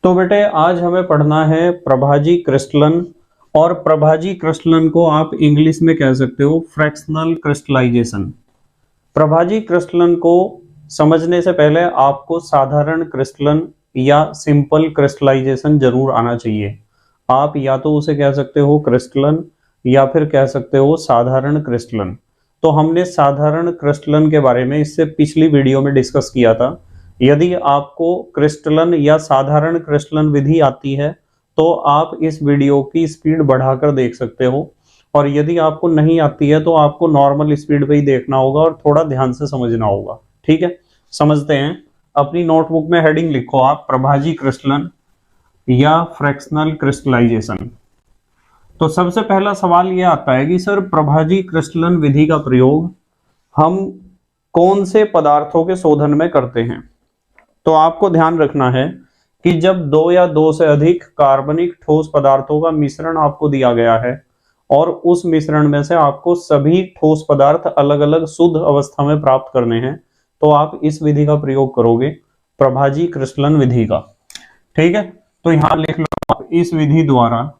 तो बेटे आज हमें पढ़ना है प्रभाजी क्रिस्टलन। और प्रभाजी क्रिस्टलन को आप इंग्लिश में कह सकते हो फ्रैक्शनल क्रिस्टलाइजेशन। प्रभाजी क्रिस्टलन को समझने से पहले आपको साधारण क्रिस्टलन या सिंपल क्रिस्टलाइजेशन जरूर आना चाहिए। आप या तो उसे कह सकते हो क्रिस्टलन या फिर कह सकते हो साधारण क्रिस्टलन। तो हमने साधारण क्रिस्टलन के बारे में इससे पिछली वीडियो में डिस्कस किया था। यदि आपको क्रिस्टलन या साधारण क्रिस्टलन विधि आती है तो आप इस वीडियो की स्पीड बढ़ाकर देख सकते हो, और यदि आपको नहीं आती है तो आपको नॉर्मल स्पीड पे ही देखना होगा और थोड़ा ध्यान से समझना होगा। ठीक है, समझते हैं। अपनी नोटबुक में हेडिंग लिखो आप, प्रभाजी क्रिस्टलन या फ्रैक्शनल क्रिस्टलाइजेशन। तो सबसे पहला सवाल यह आता है कि सर प्रभाजी क्रिस्टलन विधि का प्रयोग हम कौन से पदार्थों के शोधन में करते हैं। तो आपको ध्यान रखना है कि जब दो या दो से अधिक कार्बनिक ठोस पदार्थों का मिश्रण आपको दिया गया है और उस मिश्रण में से आपको सभी ठोस पदार्थ अलग अलग शुद्ध अवस्था में प्राप्त करने हैं, तो आप इस विधि का प्रयोग करोगे, प्रभाजी क्रिस्टलन विधि का। ठीक है, तो यहां लिख लो आप, इस विधि द्वारा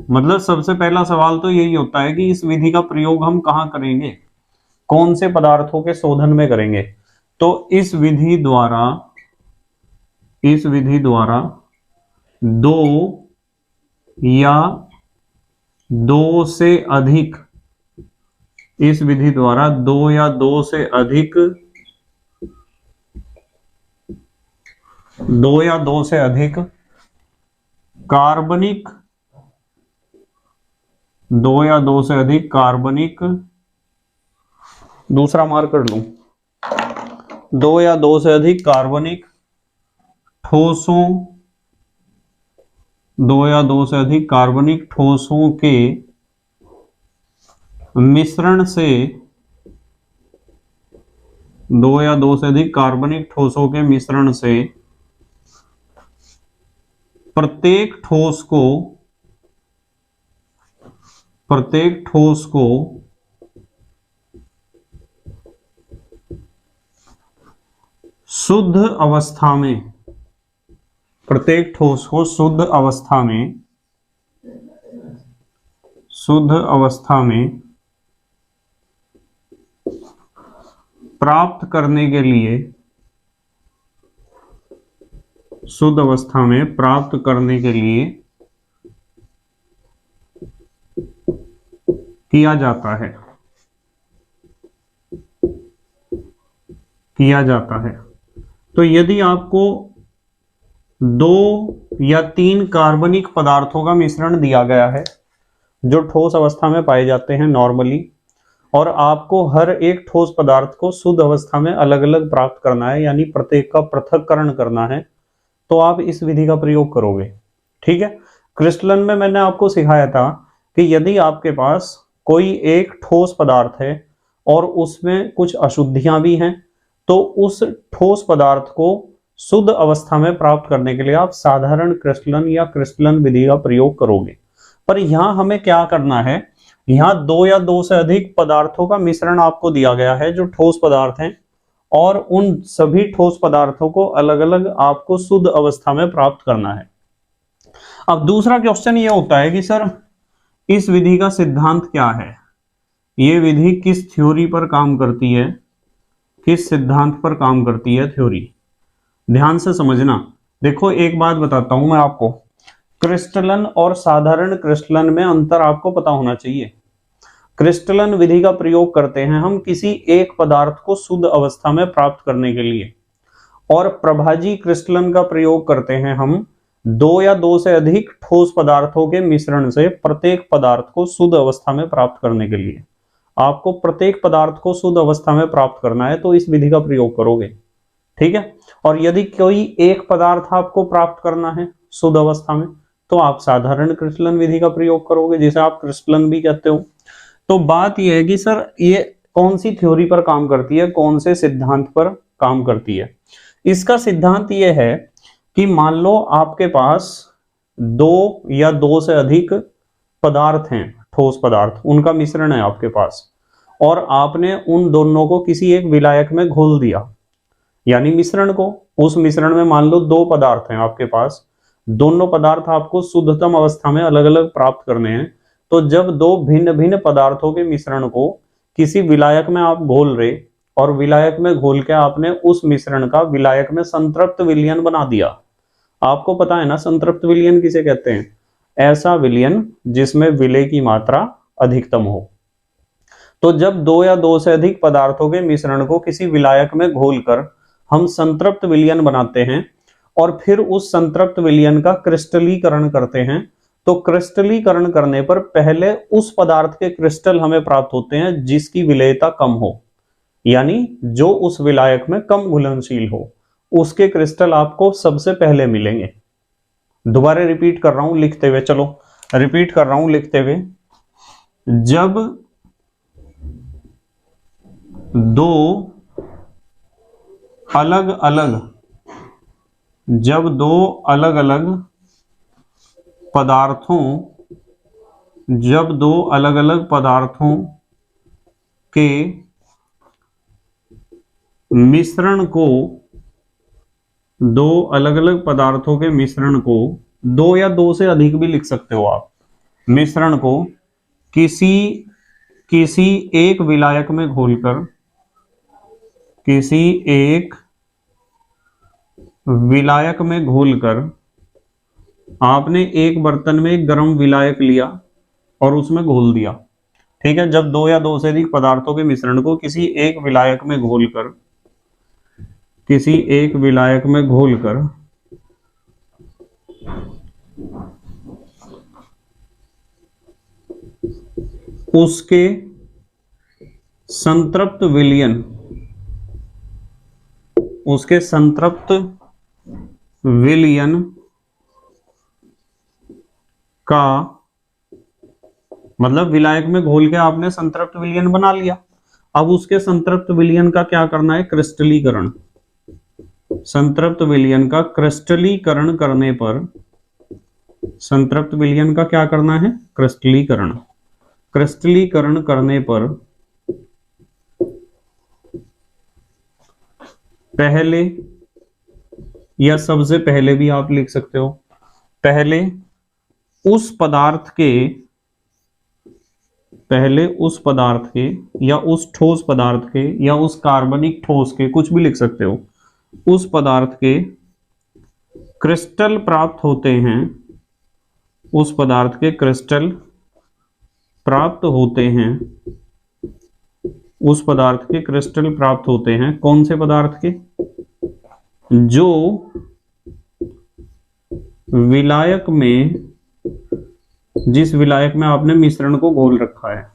मतलब सबसे पहला सवाल तो यही होता है कि इस विधि का प्रयोग हम कहां करेंगे, कौन से पदार्थों के शोधन में करेंगे। तो इस विधि द्वारा दो या दो से अधिक कार्बनिक दूसरा मार्क कर लूं, दो या दो से अधिक कार्बनिक ठोसों के मिश्रण से प्रत्येक ठोस को शुद्ध अवस्था में प्राप्त करने के लिए किया जाता है। तो यदि आपको दो या तीन कार्बनिक पदार्थों का मिश्रण दिया गया है जो ठोस अवस्था में पाए जाते हैं नॉर्मली, और आपको हर एक ठोस पदार्थ को शुद्ध अवस्था में अलग अलग प्राप्त करना है, यानी प्रत्येक का पृथक्करण करना है, तो आप इस विधि का प्रयोग करोगे। ठीक है, क्रिस्टलन में मैंने आपको सिखाया था कि यदि आपके पास कोई एक ठोस पदार्थ है और उसमें कुछ अशुद्धियां भी हैं, तो उस ठोस पदार्थ को शुद्ध अवस्था में प्राप्त करने के लिए आप साधारण क्रिस्टलन या क्रिस्टलन विधि का प्रयोग करोगे। पर यहां हमें क्या करना है, यहां दो या दो से अधिक पदार्थों का मिश्रण आपको दिया गया है जो ठोस पदार्थ हैं, और उन सभी ठोस पदार्थों को अलग अलग आपको शुद्ध अवस्था में प्राप्त करना है। अब दूसरा क्वेश्चन ये होता है कि सर इस विधि का सिद्धांत क्या है, ये विधि किस थ्योरी पर काम करती है, किस सिद्धांत पर काम करती है थ्योरी। ध्यान से समझना। देखो एक बात बताता हूं मैं आपको, क्रिस्टलन और साधारण क्रिस्टलन में अंतर आपको पता होना चाहिए। क्रिस्टलन विधि का प्रयोग करते हैं हम किसी एक पदार्थ को शुद्ध अवस्था में प्राप्त करने के लिए, और प्रभाजी क्रिस्टलन का प्रयोग करते हैं हम दो या दो से अधिक ठोस पदार्थों के मिश्रण से प्रत्येक पदार्थ को शुद्ध अवस्था में प्राप्त करने के लिए। आपको प्रत्येक पदार्थ को शुद्ध अवस्था में प्राप्त करना है तो इस विधि का प्रयोग करोगे। ठीक है, और यदि कोई एक पदार्थ आपको प्राप्त करना है शुद्ध अवस्था में तो आप साधारण क्रिस्टलन विधि का प्रयोग करोगे, जिसे आप क्रिस्टलन भी कहते हो। तो बात यह है कि सर ये कौन सी थ्योरी पर काम करती है, कौन से सिद्धांत पर काम करती है। इसका सिद्धांत यह है कि मान लो आपके पास दो या दो से अधिक पदार्थ हैं, ठोस पदार्थ, उनका मिश्रण है आपके पास, और आपने उन दोनों को किसी एक विलायक में घोल दिया। यानी मिश्रण को। उस मिश्रण में मान लो दो पदार्थ हैं आपके पास, दोनों पदार्थ आपको शुद्धतम अवस्था में अलग अलग प्राप्त करने हैं। तो जब दो भिन्न भिन्न पदार्थों के मिश्रण को किसी विलायक में आप घोल रहे, और विलायक में घोल के आपने उस मिश्रण का विलायक में संतृप्त विलयन बना दिया। आपको पता है ना संतृप्त विलयन किसे कहते हैं? ऐसा विलयन जिसमें विलय की मात्रा अधिकतम हो। तो जब दो या दो से अधिक पदार्थों के मिश्रण को किसी विलायक में घोलकर हम संतृप्त विलयन बनाते हैं और फिर उस संतृप्त विलयन का क्रिस्टलीकरण करते हैं, तो क्रिस्टलीकरण करने पर पहले उस पदार्थ के क्रिस्टल हमें प्राप्त होते हैं जिसकी विलेयता कम हो, यानी जो उस विलायक में कम घुलनशील हो, उसके क्रिस्टल आपको सबसे पहले मिलेंगे। दोबारा रिपीट कर रहा हूं लिखते हुए, चलो रिपीट कर रहा हूं लिखते हुए। जब दो अलग अलग पदार्थों के मिश्रण को, दो अलग अलग पदार्थों के मिश्रण को, दो या दो से अधिक भी लिख सकते हो आप, मिश्रण को किसी एक विलायक में घोलकर, किसी एक विलायक में घोलकर आपने एक बर्तन में एक गर्म विलायक लिया और उसमें घोल दिया। ठीक है, जब दो या दो से अधिक पदार्थों के मिश्रण को किसी एक विलायक में घोलकर, किसी एक विलायक में घोलकर उसके संतृप्त विलयन, उसके संतृप्त विलयन का मतलब विलायक में घोल के आपने संतृप्त विलयन बना लिया। अब उसके संतृप्त विलयन का क्या करना है? क्रिस्टलीकरण। संतृप्त विलयन का क्रिस्टलीकरण करने पर, संतृप्त विलयन का क्या करना है? क्रिस्टलीकरण। क्रिस्टलीकरण करने पर पहले या सबसे पहले भी आप लिख सकते हो, पहले उस पदार्थ के या उस ठोस पदार्थ के या उस कार्बनिक ठोस के, कुछ भी लिख सकते हो, उस पदार्थ के क्रिस्टल प्राप्त होते हैं, उस पदार्थ के क्रिस्टल प्राप्त होते हैं, उस पदार्थ के क्रिस्टल प्राप्त होते हैं। कौन से पदार्थ के? जो विलायक में, जिस विलायक में आपने मिश्रण को घोल रखा है,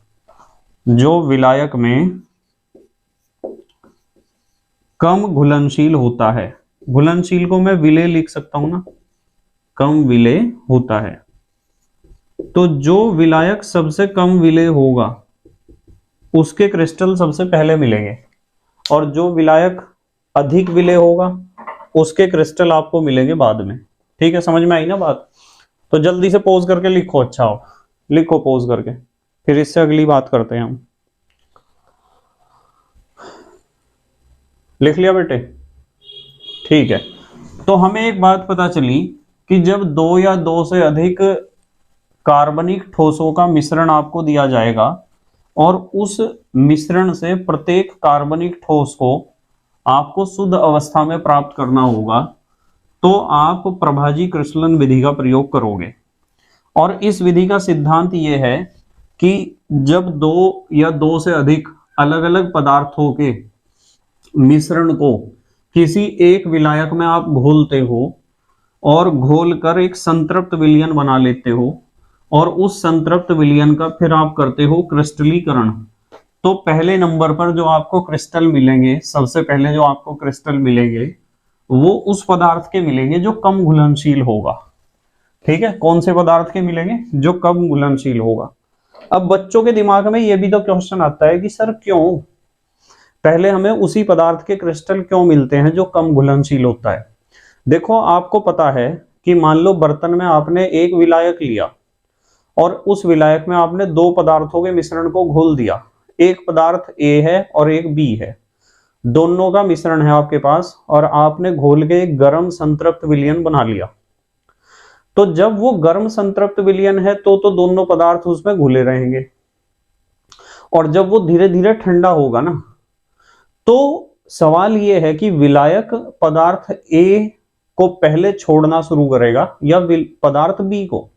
जो विलायक में कम घुलनशील होता है। घुलनशील को मैं विलेय लिख सकता हूं ना, कम विलेय होता है। तो जो विलायक सबसे कम विलेय होगा उसके क्रिस्टल सबसे पहले मिलेंगे, और जो विलायक अधिक विलेय होगा उसके क्रिस्टल आपको मिलेंगे बाद में। ठीक है, समझ में आई ना बात? तो जल्दी से पॉज करके लिखो। अच्छा हो, लिखो पॉज करके, फिर इससे अगली बात करते हैं हम। लिख लिया बेटे? ठीक है, तो हमें एक बात पता चली कि जब दो या दो से अधिक कार्बनिक ठोसों का मिश्रण आपको दिया जाएगा और उस मिश्रण से प्रत्येक कार्बनिक ठोस को आपको शुद्ध अवस्था में प्राप्त करना होगा, तो आप प्रभाजी क्रिस्टलन विधि का प्रयोग करोगे। और इस विधि का सिद्धांत यह है कि जब दो या दो से अधिक अलग अलग पदार्थों के मिश्रण को किसी एक विलायक में आप घोलते हो और घोलकर एक संतृप्त विलयन बना लेते हो, और उस संतृप्त विलयन का फिर आप करते हो क्रिस्टलीकरण, तो पहले नंबर पर जो आपको क्रिस्टल मिलेंगे, सबसे पहले जो आपको क्रिस्टल मिलेंगे वो उस पदार्थ के मिलेंगे जो कम घुलनशील होगा। ठीक है, कौन से पदार्थ के मिलेंगे? जो कम घुलनशील होगा। अब बच्चों के दिमाग में ये भी तो क्वेश्चन आता है कि सर क्यों पहले हमें उसी पदार्थ के क्रिस्टल क्यों मिलते हैं जो कम घुलनशील होता है? देखो, आपको पता है कि मान लो बर्तन में आपने एक विलायक लिया और उस विलायक में आपने दो पदार्थों के मिश्रण को घोल दिया। एक पदार्थ ए है और एक बी है। दोनों का मिश्रण है आपके पास और आपने घोल के एक गर्म संतृप्त विलयन बना लिया। तो जब वो गर्म संतृप्त विलयन है तो दोनों पदार्थ उसमें घुले रहेंगे, और जब वो धीरे धीरे ठंडा होगा ना, तो सवाल ये है कि विलायक पदार्थ ए को पहले छोड़ना शुरू करेगा या पदार्थ बी को।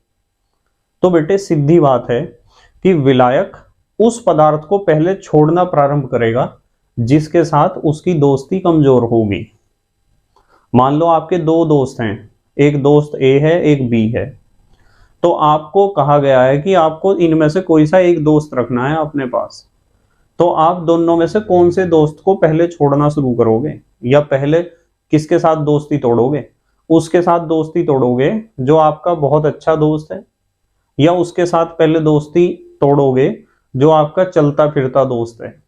तो बेटे सीधी बात है कि विलायक उस पदार्थ को पहले छोड़ना प्रारंभ करेगा जिसके साथ उसकी दोस्ती कमजोर होगी। मान लो आपके दो दोस्त हैं, एक दोस्त ए है एक बी है, तो आपको कहा गया है कि आपको इनमें से कोई सा एक दोस्त रखना है अपने पास। तो आप दोनों में से कौन से दोस्त को पहले छोड़ना शुरू करोगे, या पहले किसके साथ दोस्ती तोड़ोगे? उसके साथ दोस्ती तोड़ोगे जो आपका बहुत अच्छा दोस्त है, या उसके साथ पहले दोस्ती तोड़ोगे जो आपका चलता फिरता दोस्त है?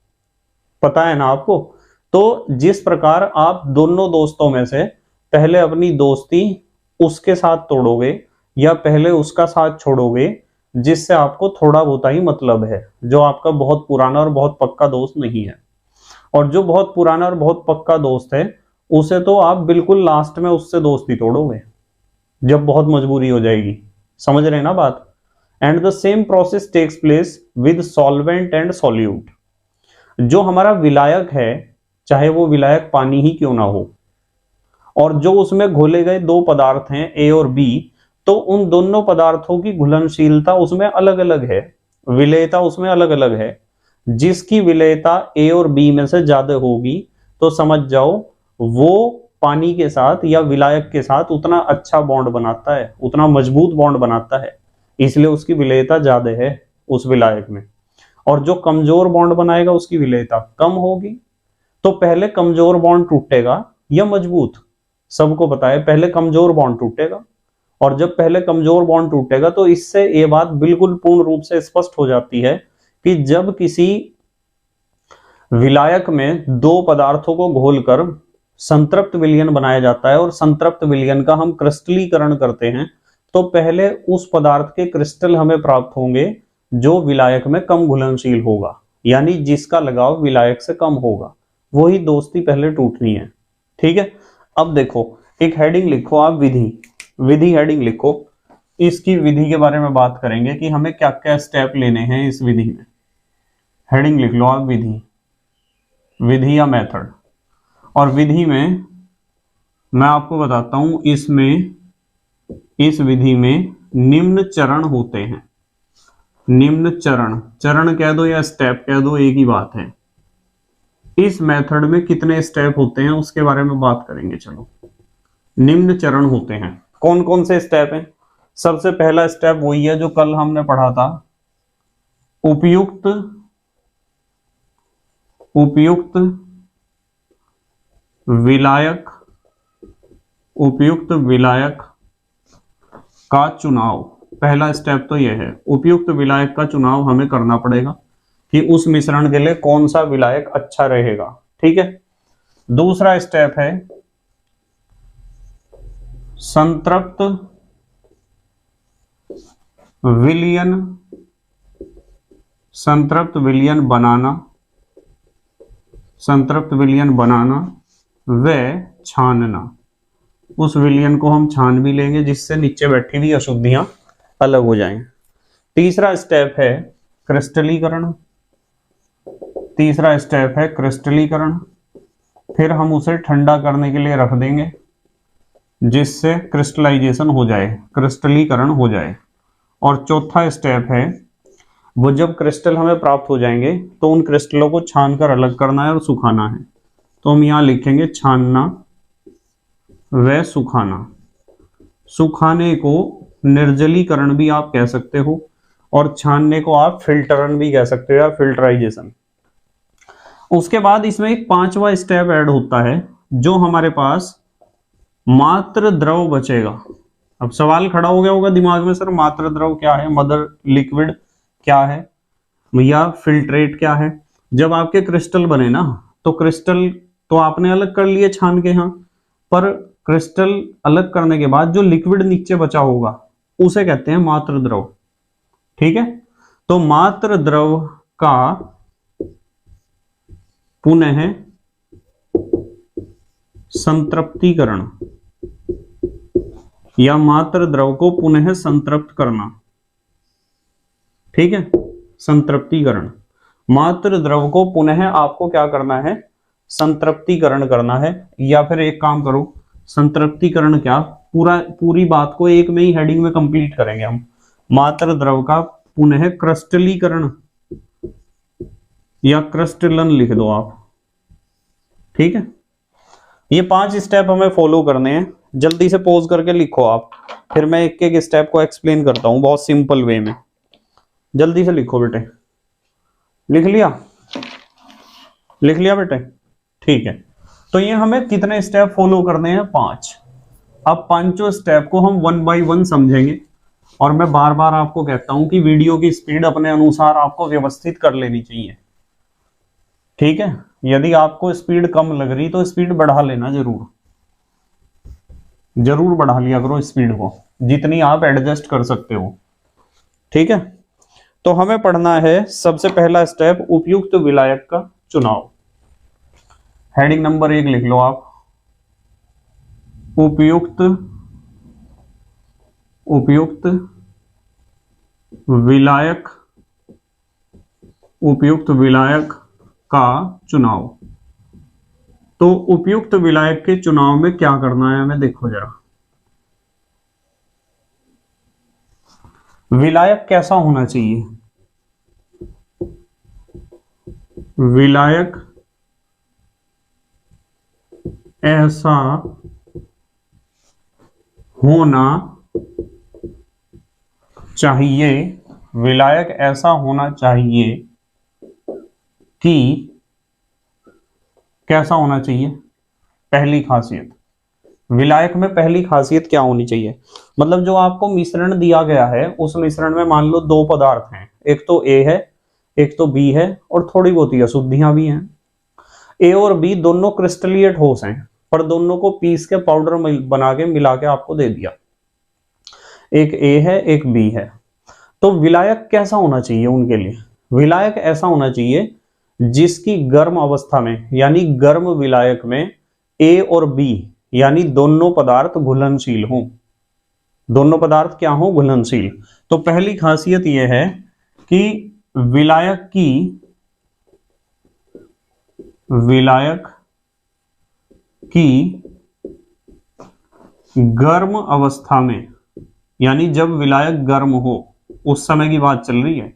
पता है ना आपको। तो जिस प्रकार आप दोनों दोस्तों में से पहले अपनी दोस्ती उसके साथ तोड़ोगे या पहले उसका साथ छोड़ोगे जिससे आपको थोड़ा बहुत ही मतलब है, जो आपका बहुत पुराना और बहुत पक्का दोस्त नहीं है। और जो बहुत पुराना और बहुत पक्का दोस्त है उसे तो आप बिल्कुल लास्ट में उससे दोस्ती तोड़ोगे जब बहुत मजबूरी हो जाएगी। समझ रहे हैं ना बात। And the same process takes place with solvent and solute. जो हमारा विलायक है, चाहे वो विलायक पानी ही क्यों ना हो, और जो उसमें घोले गए दो पदार्थ हैं ए और बी, तो उन दोनों पदार्थों की घुलनशीलता उसमें अलग अलग है, विलेयता उसमें अलग अलग है। जिसकी विलेयता ए और बी में से ज्यादा होगी तो समझ जाओ वो पानी के साथ या विलायक के साथ उतना अच्छा बॉन्ड बनाता है, उतना मजबूत बॉन्ड बनाता है, इसलिए उसकी विलेयता ज्यादा है उस विलायक में। और जो कमजोर बॉन्ड बनाएगा उसकी विलेयता कम होगी। तो पहले कमजोर बॉन्ड टूटेगा या मजबूत, सबको पता है पहले कमजोर बॉन्ड टूटेगा। और जब पहले कमजोर बॉन्ड टूटेगा तो इससे ये बात बिल्कुल पूर्ण रूप से स्पष्ट हो जाती है कि जब किसी विलायक में दो पदार्थों को घोलकर संतृप्त विलयन बनाया जाता है और संतृप्त विलयन का हम क्रिस्टलीकरण करते हैं, तो पहले उस पदार्थ के क्रिस्टल हमें प्राप्त होंगे जो विलायक में कम घुलनशील होगा, यानी जिसका लगाव विलायक से कम होगा। वही दोस्ती पहले टूटनी है। ठीक है। अब देखो एक हेडिंग लिखो आप, विधि हेडिंग लिखो। इसकी विधि के बारे में बात करेंगे कि हमें क्या क्या स्टेप लेने हैं इस विधि में। हेडिंग लिख लो आप, विधि या मेथड। और विधि में मैं आपको बताता हूं, इस विधि में निम्न चरण होते हैं। निम्न चरण कह दो या स्टेप कह दो, एक ही बात है। इस मेथड में कितने स्टेप होते हैं उसके बारे में बात करेंगे। चलो, निम्न चरण होते हैं। कौन कौन से स्टेप हैं? सबसे पहला स्टेप वही है जो कल हमने पढ़ा था, उपयुक्त विलायक का चुनाव। पहला स्टेप तो यह है, उपयुक्त विलायक का चुनाव हमें करना पड़ेगा कि उस मिश्रण के लिए कौन सा विलायक अच्छा रहेगा। ठीक है। दूसरा स्टेप है संतृप्त विलयन बनाना व छानना। उस विलयन को हम छान भी लेंगे जिससे नीचे बैठी हुई अशुद्धियां अलग हो जाएं। तीसरा स्टेप है क्रिस्टलीकरण। फिर हम उसे ठंडा करने के लिए रख देंगे जिससे क्रिस्टलाइजेशन हो जाए, क्रिस्टलीकरण हो जाए। और चौथा स्टेप है, वो जब क्रिस्टल हमें प्राप्त हो जाएंगे तो उन क्रिस्टलों को छानकर अलग करना है और सुखाना है। तो हम यहां लिखेंगे छानना व सुखाना। सुखाने को निर्जलीकरण भी आप कह सकते हो और छानने को आप फिल्टरन भी कह सकते हो या फिल्टराइजेशन। उसके बाद इसमें एक पांचवा स्टेप ऐड होता है जो हमारे पास मात्र द्रव बचेगा। अब सवाल खड़ा हो गया होगा दिमाग में, सर मात्र द्रव क्या है, मदर लिक्विड क्या है, या फिल्ट्रेट क्या है? जब आपके क्रिस्टल बने ना, तो क्रिस्टल तो आपने अलग कर लिए छान के, हाँ, पर क्रिस्टल अलग करने के बाद जो लिक्विड नीचे बचा होगा उसे कहते हैं मात्र द्रव। ठीक है। तो मात्र द्रव का पुनः संतृप्तिकरण या मात्र द्रव को पुनः संतृप्त करना। ठीक है, संतृप्तिकरण, मात्र द्रव को पुनः आपको क्या करना है, संतृप्तिकरण करना है। या फिर एक काम करो, संतृप्तिकरण क्या, पूरी बात को एक में ही हेडिंग में कंप्लीट करेंगे हम। मात्र द्रव का पुनः क्रिस्टलीकरण या क्रिस्टलन लिख दो आप। ठीक है, ये 5 स्टेप हमें फॉलो करने हैं। जल्दी से पॉज करके लिखो आप, फिर मैं एक एक स्टेप को एक्सप्लेन करता हूं बहुत सिंपल वे में। जल्दी से लिखो बेटे। लिख लिया? लिख लिया बेटे? ठीक है, तो ये हमें कितने स्टेप फॉलो करने हैं, 5। अब 5 स्टेप को हम 1 बाय 1 समझेंगे। और मैं बार बार आपको कहता हूं कि वीडियो की स्पीड अपने अनुसार आपको व्यवस्थित कर लेनी चाहिए। ठीक है, यदि आपको स्पीड कम लग रही तो स्पीड बढ़ा लेना, जरूर बढ़ा लिया करो स्पीड को, जितनी आप एडजस्ट कर सकते हो। ठीक है, तो हमें पढ़ना है सबसे पहला स्टेप, उपयुक्त विलायक का चुनाव। हेडिंग नंबर 1 लिख लो आप, उपयुक्त विलायक, उपयुक्त विलायक का चुनाव। तो उपयुक्त विलायक के चुनाव में क्या करना है हमें, देखो जरा। विलायक कैसा होना चाहिए, विलायक ऐसा होना चाहिए, विलायक ऐसा होना चाहिए कि कैसा होना चाहिए, पहली खासियत, विलायक में पहली खासियत क्या होनी चाहिए, मतलब जो आपको मिश्रण दिया गया है उस मिश्रण में मान लो 2 पदार्थ हैं, एक तो ए है एक तो बी है, और थोड़ी बहुत ही अशुद्धियां भी हैं। ए और बी दोनों क्रिस्टलीय ठोस हैं, पर दोनों को पीस के पाउडर बना के मिला के आपको दे दिया। एक ए है एक बी है, तो विलायक कैसा होना चाहिए उनके लिए, विलायक ऐसा होना चाहिए जिसकी गर्म अवस्था में, यानी गर्म विलायक में ए और बी यानी दोनों पदार्थ घुलनशील हों, दोनों पदार्थ क्या हो, घुलनशील। तो पहली खासियत यह है कि विलायक की गर्म अवस्था में, यानी जब विलायक गर्म हो, उस समय की बात चल रही है,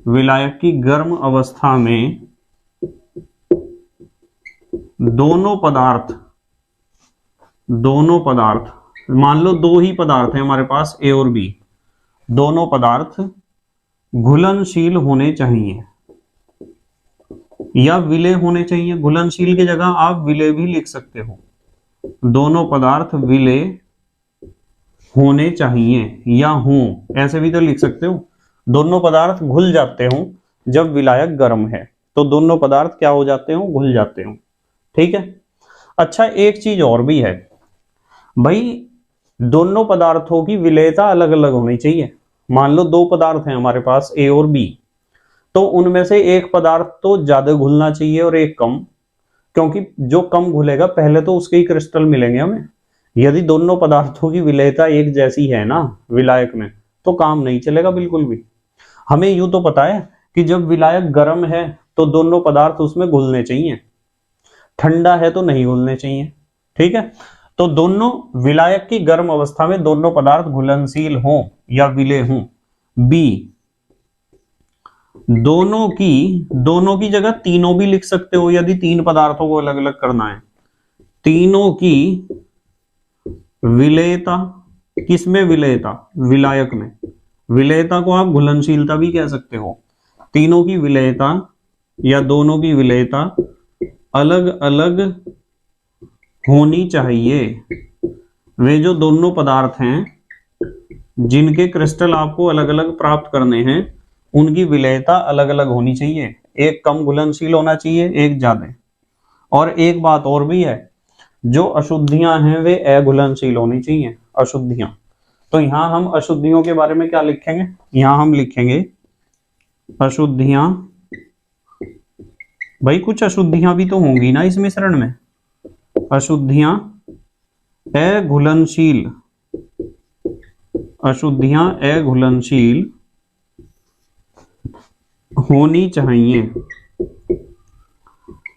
विलायक की गर्म अवस्था में दोनों पदार्थ मान लो 2 ही पदार्थ हैं हमारे पास, ए और बी, दोनों पदार्थ घुलनशील होने चाहिए या विलेय होने चाहिए। घुलनशील की जगह आप विलेय भी लिख सकते हो, दोनों पदार्थ विलेय होने चाहिए या हों, ऐसे भी तो लिख सकते हो, दोनों पदार्थ घुल जाते हो जब विलायक गर्म है, तो दोनों पदार्थ क्या हो जाते हो, घुल जाते हो। ठीक है, अच्छा एक चीज और भी है भाई, दोनों पदार्थों की विलेयता अलग अलग होनी चाहिए। मान लो 2 पदार्थ हैं हमारे पास ए और बी, तो उनमें से एक पदार्थ तो ज्यादा घुलना चाहिए और एक कम, क्योंकि जो कम घुलेगा पहले तो उसके ही क्रिस्टल मिलेंगे हमें। यदि दोनों पदार्थों की विलेयता एक जैसी है ना विलायक में, तो काम नहीं चलेगा बिल्कुल भी। हमें यूं तो पता है कि जब विलायक गर्म है तो दोनों पदार्थ उसमें घुलने चाहिए, ठंडा है तो नहीं घुलने चाहिए। ठीक है, तो दोनों विलायक की गर्म अवस्था में दोनों पदार्थ घुलनशील हों या विलेय हों। बी, दोनों की जगह तीनों भी लिख सकते हो, यदि 3 पदार्थों को अलग अलग करना है। तीनों की विलेयता, किसमें विलेयता, विलायक में। विलेयता को आप घुलनशीलता भी कह सकते हो। तीनों की विलेयता या दोनों की विलेयता अलग अलग होनी चाहिए। वे जो दोनों पदार्थ हैं जिनके क्रिस्टल आपको अलग अलग प्राप्त करने हैं, उनकी विलेयता अलग अलग होनी चाहिए, एक कम घुलनशील होना चाहिए, एक ज्यादा। और एक बात और भी है, जो अशुद्धियां हैं वे अघुलनशील होनी चाहिए, अशुद्धियां। तो यहां हम अशुद्धियों के बारे में क्या लिखेंगे, यहां हम लिखेंगे अशुद्धियां। भाई कुछ अशुद्धियां भी तो होंगी ना इस मिश्रण में, अशुद्धियां अघुलनशील, अशुद्धियां अघुलनशील होनी चाहिए,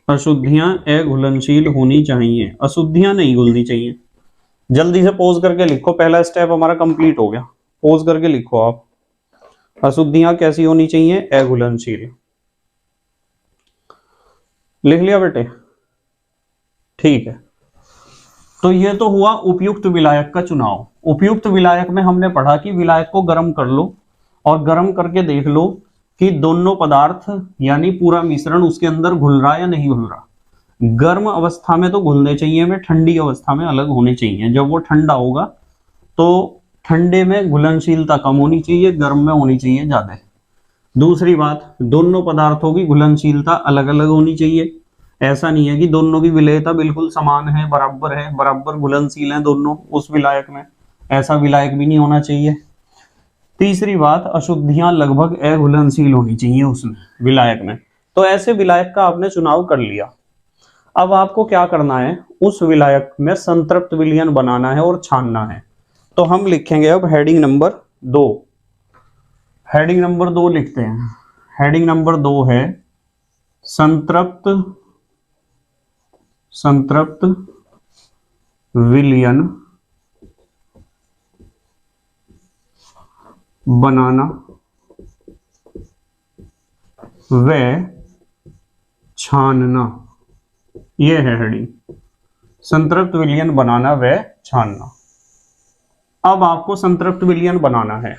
अशुद्धियां अघुलनशील होनी चाहिए, अशुद्धियां नहीं घुलनी चाहिए। जल्दी से पोज करके लिखो, पहला स्टेप हमारा कंप्लीट हो गया। पोज करके लिखो आप, अशुद्धियां कैसी होनी चाहिए? अघुलनशील। लिख लिया बेटे? ठीक है। तो ये तो हुआ उपयुक्त विलायक का चुनाव। उपयुक्त विलायक में हमने पढ़ा कि विलायक को गर्म कर लो और गर्म करके देख लो कि दोनों पदार्थ यानी पूरा मिश्रण उसके अंदर घुल रहा या नहीं घुल रहा। गर्म अवस्था में तो घुलने चाहिए, में ठंडी अवस्था में अलग होने चाहिए। जब वो ठंडा होगा तो ठंडे में घुलनशीलता कम होनी चाहिए, गर्म में होनी चाहिए ज्यादा। दूसरी बात, दोनों पदार्थों की घुलनशीलता अलग अलग होनी चाहिए। ऐसा नहीं है कि दोनों की विलेयता बिल्कुल समान है, बराबर घुलनशील है दोनों उस विलायक में, ऐसा विलायक भी नहीं होना चाहिए। तीसरी बात, अशुद्धियां लगभग अघुलनशील होनी चाहिए उसमें विलायक में। तो ऐसे विलायक का आपने चुनाव कर लिया। अब आपको क्या करना है? उस विलायक में संतृप्त विलयन बनाना है और छानना है। तो हम लिखेंगे अब हेडिंग नंबर 2। हेडिंग नंबर 2 लिखते हैं। हेडिंग नंबर 2 है संतृप्त विलयन बनाना व छानना। यह है हेडिंग, संतृप्त विलयन बनाना व छानना। अब आपको संतृप्त विलयन बनाना है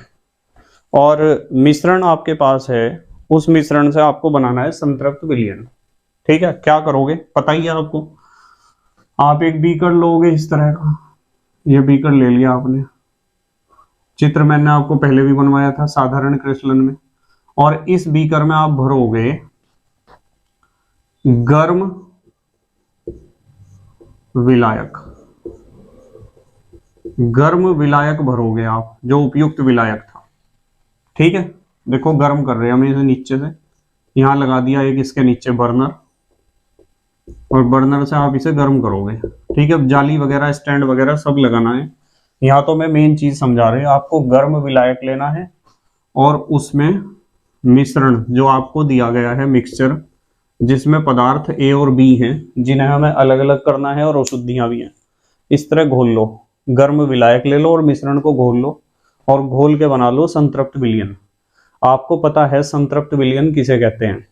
और मिश्रण आपके पास है, उस मिश्रण से आपको बनाना है संतृप्त विलयन। ठीक है, क्या करोगे पता ही है आपको। आप एक बीकर लोगे इस तरह का, ये बीकर ले लिया आपने, चित्र मैंने आपको पहले भी बनवाया था साधारण क्रिस्टलन में। और इस बीकर में आप भरोगे गर्म विलायक, गर्म विलायक भरोगे आप, जो उपयुक्त विलायक था। ठीक है, देखो गर्म कर रहे हैं हम इसे नीचे से, यहां लगा दिया एक इसके नीचे बर्नर, और बर्नर से आप इसे गर्म करोगे। ठीक है, जाली वगैरह स्टैंड वगैरह सब लगाना है। यहाँ तो मैं मेन चीज समझा रही हूँ, आपको गर्म विलायक लेना है और उसमें मिश्रण जो आपको दिया गया है मिक्सचर, जिसमें पदार्थ ए और बी हैं, जिन्हें हमें अलग अलग करना है और अशुद्धियां भी हैं, इस तरह घोल लो। गर्म विलायक ले लो और मिश्रण को घोल लो और घोल के बना लो संतृप्त विलयन। आपको पता है संतृप्त विलयन किसे कहते हैं?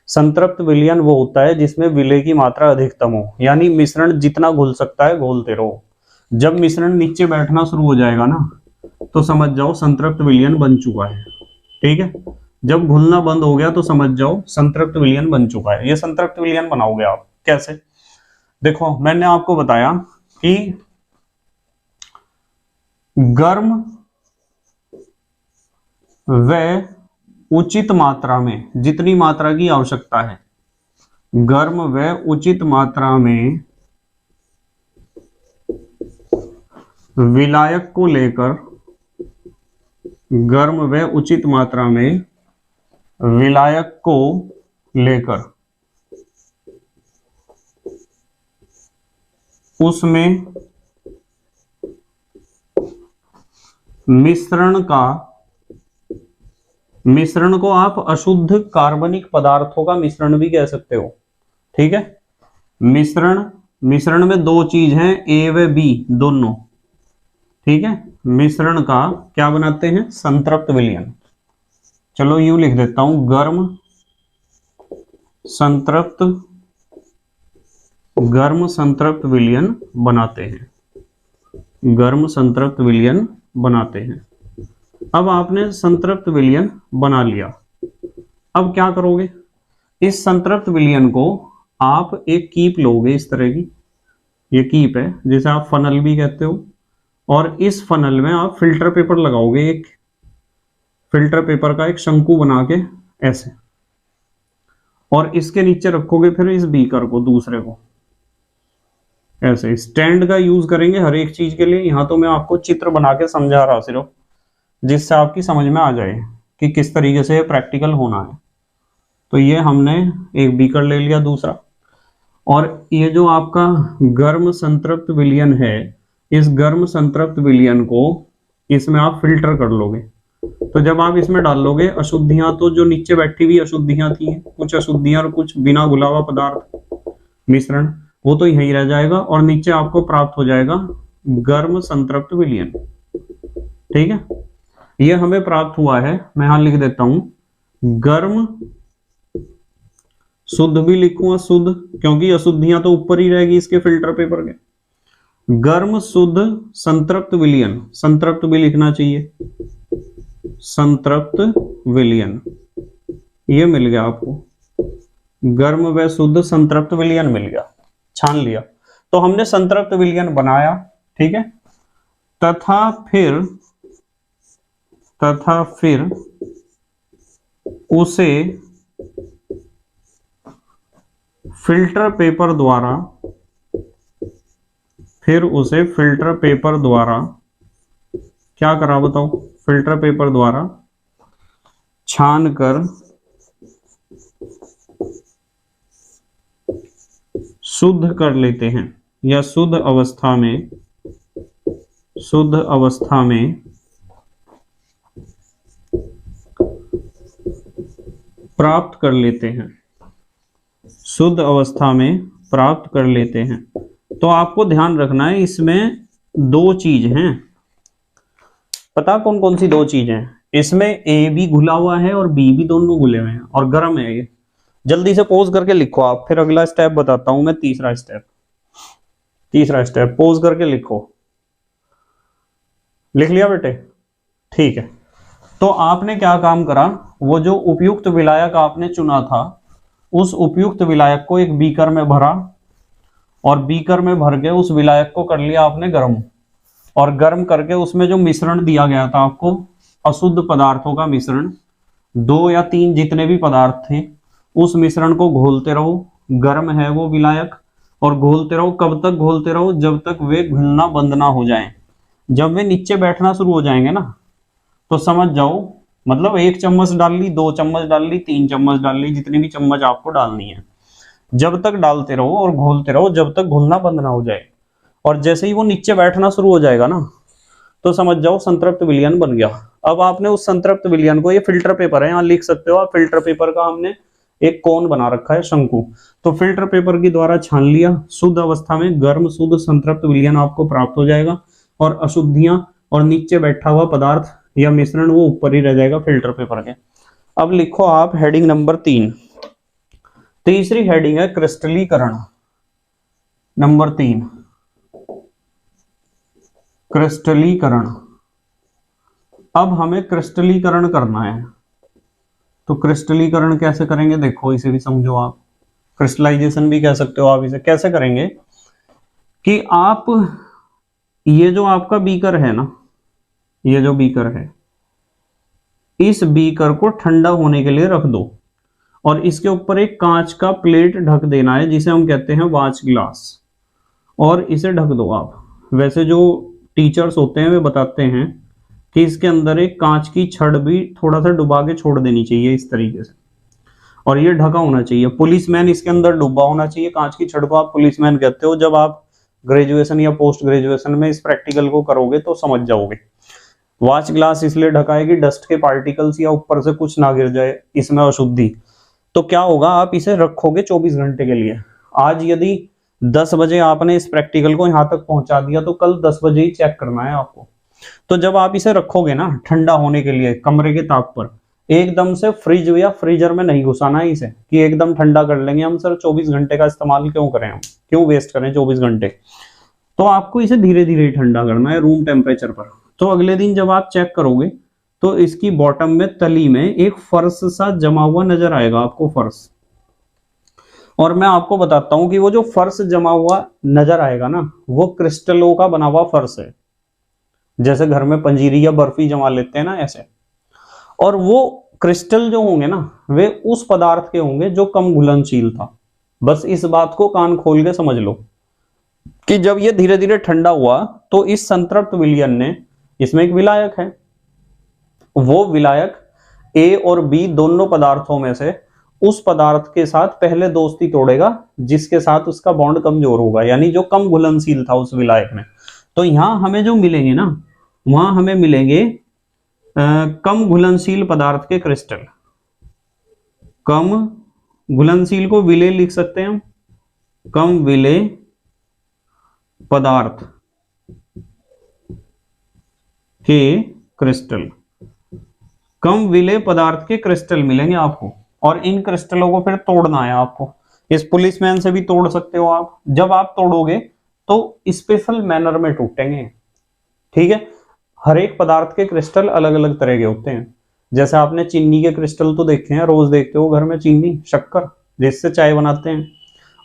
संतृप्त विलयन वो होता है जिसमें विलय की मात्रा अधिकतम हो, यानी मिश्रण जितना घुल सकता है घोलते रहो। जब मिश्रण नीचे बैठना शुरू हो जाएगा ना, तो समझ जाओ संतृप्त विलयन बन चुका है। ठीक है, जब घुलना बंद हो गया तो समझ जाओ संतृप्त विलयन बन चुका है। ये संतृप्त विलयन बनाओगे आप कैसे? देखो मैंने आपको बताया कि गर्म व उचित मात्रा में, जितनी मात्रा की आवश्यकता है, गर्म व उचित मात्रा में विलायक को लेकर, गर्म व उचित मात्रा में विलायक को लेकर उसमें मिश्रण को आप अशुद्ध कार्बनिक पदार्थों का मिश्रण भी कह सकते हो। ठीक है, मिश्रण में दो चीज हैं, ए व बी दोनों। ठीक है, मिश्रण का क्या बनाते हैं? संतृप्त विलयन। चलो यूं लिख देता हूं, गर्म संतृप्त विलयन बनाते हैं, गर्म संतृप्त विलयन बनाते हैं। अब आपने संतृप्त विलयन बना लिया, अब क्या करोगे? इस संतृप्त विलयन को आप एक कीप लोगे इस तरह की, ये कीप है जिसे आप फनल भी कहते हो, और इस फनल में आप फिल्टर पेपर लगाओगे, एक फिल्टर पेपर का एक शंकु बना के ऐसे, और इसके नीचे रखोगे फिर इस बीकर को, दूसरे को ऐसे। स्टैंड का यूज करेंगे हर एक चीज के लिए, यहां तो मैं आपको चित्र बना के समझा रहा सिर्फ, जिससे आपकी समझ में आ जाए कि किस तरीके से प्रैक्टिकल होना है। तो ये हमने एक बीकर ले लिया दूसरा, और ये जो आपका गर्म संतृप्त विलयन है, इस गर्म संतृप्त विलयन को इसमें आप फिल्टर कर लोगे। तो जब आप इसमें डाल लोगे अशुद्धियां, तो जो नीचे बैठी हुई अशुद्धियां थी, कुछ अशुद्धियां और कुछ बिना घुला हुआ पदार्थ मिश्रण, वो तो यहीं रह जाएगा और नीचे आपको प्राप्त हो जाएगा गर्म संतृप्त विलयन। ठीक है, ये हमें प्राप्त हुआ है, मैं यहां लिख देता हूं गर्म, शुद्ध भी लिखूंगा शुद्ध, क्योंकि अशुद्धियां तो ऊपर ही रहेगी इसके फिल्टर पेपर के। गर्म शुद्ध संतृप्त विलयन, संतृप्त भी लिखना चाहिए, संतृप्त विलयन, ये मिल गया आपको, गर्म व शुद्ध संतृप्त विलयन मिल गया, छान लिया। तो हमने संतृप्त विलयन बनाया, ठीक है। तथा फिर उसे फिल्टर पेपर द्वारा क्या करा बताओ, फिल्टर पेपर द्वारा छानकर शुद्ध कर लेते हैं, या शुद्ध अवस्था में प्राप्त कर लेते हैं, शुद्ध अवस्था में प्राप्त कर लेते हैं। तो आपको ध्यान रखना है, इसमें दो चीज हैं, पता कौन कौन सी दो चीज हैं? इसमें ए भी घुला हुआ है और बी भी, दोनों घुले हुए हैं और गर्म है ये। जल्दी से पॉज करके लिखो आप, फिर अगला स्टेप बताता हूं मैं, तीसरा स्टेप पॉज करके लिखो। लिख लिया बेटे? ठीक है। तो आपने क्या काम करा, वो जो उपयुक्त विलायक आपने चुना था, उस उपयुक्त विलायक को एक बीकर में भरा और बीकर में भर के उस विलायक को कर लिया आपने गर्म, और गर्म करके उसमें जो मिश्रण दिया गया था आपको, अशुद्ध पदार्थों का मिश्रण, 2 या 3 जितने भी पदार्थ थे, उस मिश्रण को घोलते रहो, गर्म है वो विलायक, और घोलते रहो। कब तक घोलते रहो? जब तक वे घुलना बंद ना हो जाएं। जब वे नीचे बैठना शुरू हो जाएंगे ना, तो समझ जाओ, मतलब 1 चम्मच डाल ली, 2 चम्मच डाल ली, 3 चम्मच डाल ली, जितनी भी चम्मच आपको डालनी है, जब तक डालते रहो और घोलते रहो जब तक घुलना बंद ना हो जाए। और जैसे ही वो नीचे बैठना शुरू हो जाएगा ना, तो समझ जाओ संतृप्त विलयन बन गया। अब आपने उस संतृप्त विलयन को, ये फिल्टर पेपर है, यहाँ लिख सकते हो आप, फिल्टर पेपर का हमने एक कोन बना रखा है, शंकु, तो फिल्टर पेपर के द्वारा छान लिया, शुद्ध अवस्था में गर्म शुद्ध संतृप्त विलयन आपको प्राप्त हो जाएगा, और अशुद्धियां और नीचे बैठा हुआ पदार्थ या मिश्रण वो ऊपर ही रह जाएगा फिल्टर पेपर के। अब लिखो आप हेडिंग नंबर 3, तीसरी हेडिंग है क्रिस्टलीकरण। नंबर 3 क्रिस्टलीकरण। अब हमें क्रिस्टलीकरण करना है, तो क्रिस्टलीकरण कैसे करेंगे देखो, इसे भी समझो आप, क्रिस्टलाइजेशन भी कह सकते हो आप इसे। कैसे करेंगे कि आप ये जो आपका बीकर है ना, ये जो बीकर है, इस बीकर को ठंडा होने के लिए रख दो, और इसके ऊपर एक कांच का प्लेट ढक देना है, जिसे हम कहते हैं वाच ग्लास, और इसे ढक दो आप। वैसे जो टीचर्स होते हैं वे बताते हैं कि इसके अंदर एक कांच की छड़ भी थोड़ा सा डुबा के छोड़ देनी चाहिए इस तरीके से, और ये ढका होना चाहिए। पुलिसमैन इसके अंदर डूबा होना चाहिए, कांच की छड़ को आप पुलिसमैन कहते हो। जब आप ग्रेजुएशन या पोस्ट ग्रेजुएशन में इस प्रैक्टिकल को करोगे तो समझ जाओगे। वॉच ग्लास इसलिए ढका है कि डस्ट के पार्टिकल्स या ऊपर से कुछ ना गिर जाए इसमें अशुद्धि। तो क्या होगा, आप इसे रखोगे 24 घंटे के लिए। आज यदि 10 बजे आपने इस प्रैक्टिकल को यहां तक पहुंचा दिया, तो कल 10 बजे ही चेक करना है आपको। तो जब आप इसे रखोगे ना ठंडा होने के लिए कमरे के ताप पर, एकदम से फ्रिज या फ्रीजर में नहीं घुसाना है इसे कि एकदम ठंडा कर लेंगे हम। सर 24 घंटे का इस्तेमाल क्यों करें, हम क्यों वेस्ट करें 24 घंटे। तो आपको इसे धीरे धीरे ठंडा करना है रूम टेम्परेचर पर। तो अगले दिन जब आप चेक करोगे तो इसकी बॉटम में, तली में एक फर्श सा जमा हुआ नजर आएगा आपको, फर्श। और मैं आपको बताता हूं कि वो जो फर्श जमा हुआ नजर आएगा ना, वो क्रिस्टलों का बना हुआ फर्श है, जैसे घर में पंजीरी या बर्फी जमा लेते हैं ना, ऐसे। और वो क्रिस्टल जो होंगे ना, वे उस पदार्थ के होंगे जो कम घुलनशील था। बस इस बात को कान खोल के समझ लो कि जब ये धीरे धीरे ठंडा हुआ, तो इस संतृप्त विलयन ने, इसमें एक विलायक है, वो विलायक ए और बी दोनों पदार्थों में से उस पदार्थ के साथ पहले दोस्ती तोड़ेगा जिसके साथ उसका बॉन्ड कमजोर होगा, यानी जो कम घुलनशील था उस विलायक में। तो यहां हमें जो मिलेंगे ना, वहां हमें मिलेंगे कम घुलनशील पदार्थ के क्रिस्टल। कम घुलनशील को विलेय लिख सकते हैं हम, कम विलेय पदार्थ के क्रिस्टल। कम विलेय पदार्थ के क्रिस्टल मिलेंगे आपको, और इन क्रिस्टलों को फिर तोड़ना है आपको। इस पुलिसमैन से भी तोड़ सकते हो आप। जब आप तोड़ोगे तो स्पेशल मैनर में टूटेंगे, ठीक है। हर एक पदार्थ के क्रिस्टल अलग अलग तरह के होते हैं। जैसे आपने चीनी के क्रिस्टल तो देखे हैं, रोज देखते हो घर में, चीनी शक्कर जिससे चाय बनाते हैं।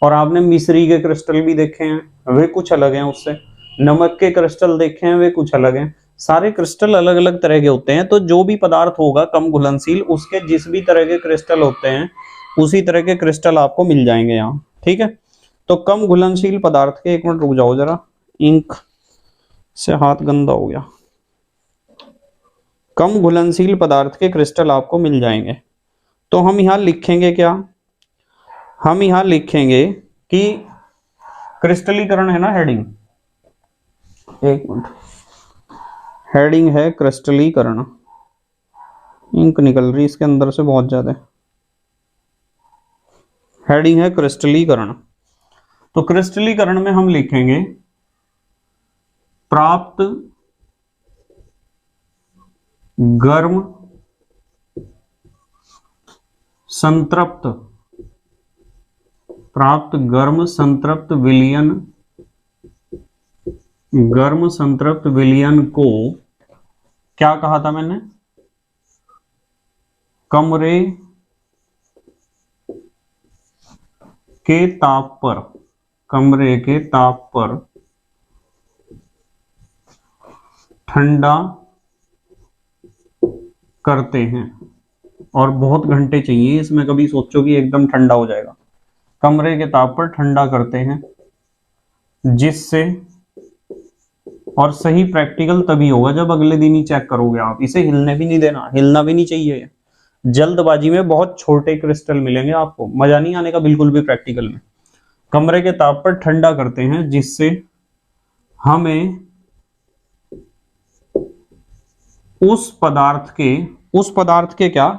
और आपने मिश्री के क्रिस्टल भी देखे हैं, वे कुछ अलग हैं उससे। नमक के क्रिस्टल देखे हैं, वे कुछ अलग हैं। सारे क्रिस्टल अलग अलग तरह के होते हैं। तो जो भी पदार्थ होगा कम घुलनशील, उसके जिस भी तरह के क्रिस्टल होते हैं उसी तरह के क्रिस्टल आपको मिल जाएंगे यहाँ, ठीक है। तो कम घुलनशील पदार्थ के, एक मिनट रुक जाओ जरा, इंक से हाथ गंदा हो गया। कम घुलनशील पदार्थ के क्रिस्टल आपको मिल जाएंगे। तो हम यहां लिखेंगे क्या, हम यहां लिखेंगे कि क्रिस्टलीकरण है ना हेडिंग, एक मिनट, हेडिंग है क्रिस्टलीकरण। इंक निकल रही इसके अंदर से बहुत ज्यादा। हेडिंग है क्रिस्टलीकरण। तो क्रिस्टलीकरण में हम लिखेंगे प्राप्त गर्म संतृप्त, प्राप्त गर्म संतृप्त विलयन, गर्म संतृप्त विलयन को क्या कहा था मैंने, कमरे के ताप पर, कमरे के ताप पर ठंडा करते हैं। और बहुत घंटे चाहिए इसमें, कभी सोचो कि एकदम ठंडा हो जाएगा। कमरे के ताप पर ठंडा करते हैं जिससे, और सही प्रैक्टिकल तभी होगा जब अगले दिन ही चेक करोगे आप। इसे हिलने भी नहीं देना, हिलना भी नहीं चाहिए। जल्दबाजी में बहुत छोटे क्रिस्टल मिलेंगे आपको, मजा नहीं आने का बिल्कुल भी प्रैक्टिकल में। कमरे के ताप पर ठंडा करते हैं जिससे हमें उस पदार्थ के क्या,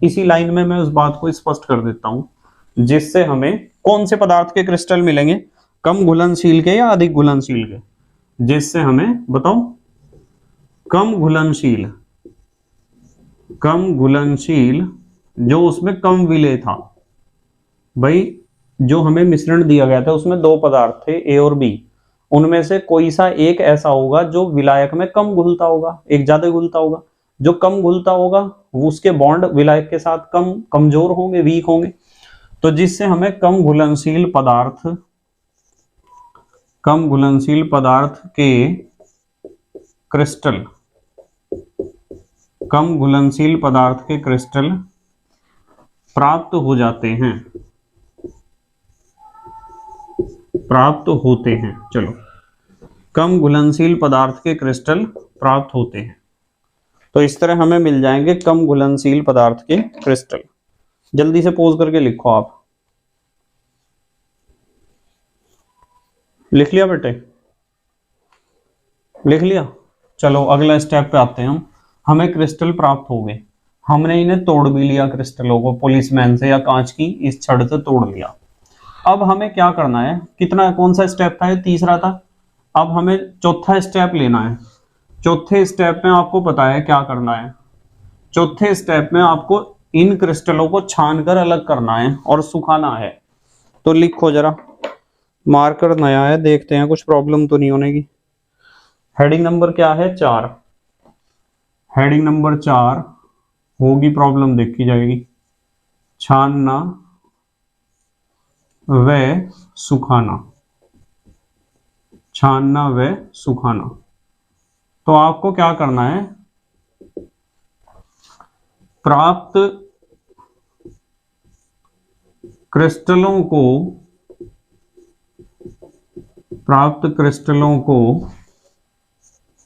इसी लाइन में मैं उस बात को स्पष्ट कर देता हूं, जिससे हमें कौन से पदार्थ के क्रिस्टल मिलेंगे, कम घुलनशील के या अधिक घुलनशील के, जिससे हमें बताओ कम घुलनशील जो उसमें कम विलेय था। भाई जो हमें मिश्रण दिया गया था उसमें दो पदार्थ थे ए और बी, उनमें से कोई सा एक ऐसा होगा जो विलायक में कम घुलता होगा, एक ज्यादा घुलता होगा। जो कम घुलता होगा वो उसके बॉन्ड विलायक के साथ कमजोर होंगे, वीक होंगे। तो जिससे हमें कम घुलनशील पदार्थ के क्रिस्टल, कम घुलनशील पदार्थ के क्रिस्टल प्राप्त हो जाते हैं, प्राप्त होते हैं। चलो, कम घुलनशील पदार्थ के क्रिस्टल प्राप्त होते हैं। तो इस तरह हमें मिल जाएंगे कम घुलनशील पदार्थ के क्रिस्टल। जल्दी से पोज करके लिखो आप। लिख लिया बेटे, लिख लिया। चलो अगला स्टेप पे आते हैं हम। हमें क्रिस्टल प्राप्त हो गए, हमने इन्हें तोड़ भी लिया, क्रिस्टलों को पुलिसमैन से या कांच की इस छड़ से तोड़ लिया। अब हमें क्या करना है, कितना, कौन सा स्टेप था, ये तीसरा था। अब हमें चौथा स्टेप लेना है। चौथे स्टेप में आपको पता है क्या करना है। चौथे स्टेप में आपको इन क्रिस्टलों को छान कर अलग करना है और सुखाना है। तो लिखो जरा, मार्कर नया है, देखते हैं कुछ प्रॉब्लम तो नहीं होने की। हेडिंग नंबर क्या है, 4। हेडिंग नंबर 4 होगी, प्रॉब्लम देखी जाएगी। छानना व सुखाना, छानना व सुखाना। तो आपको क्या करना है, प्राप्त क्रिस्टलों को,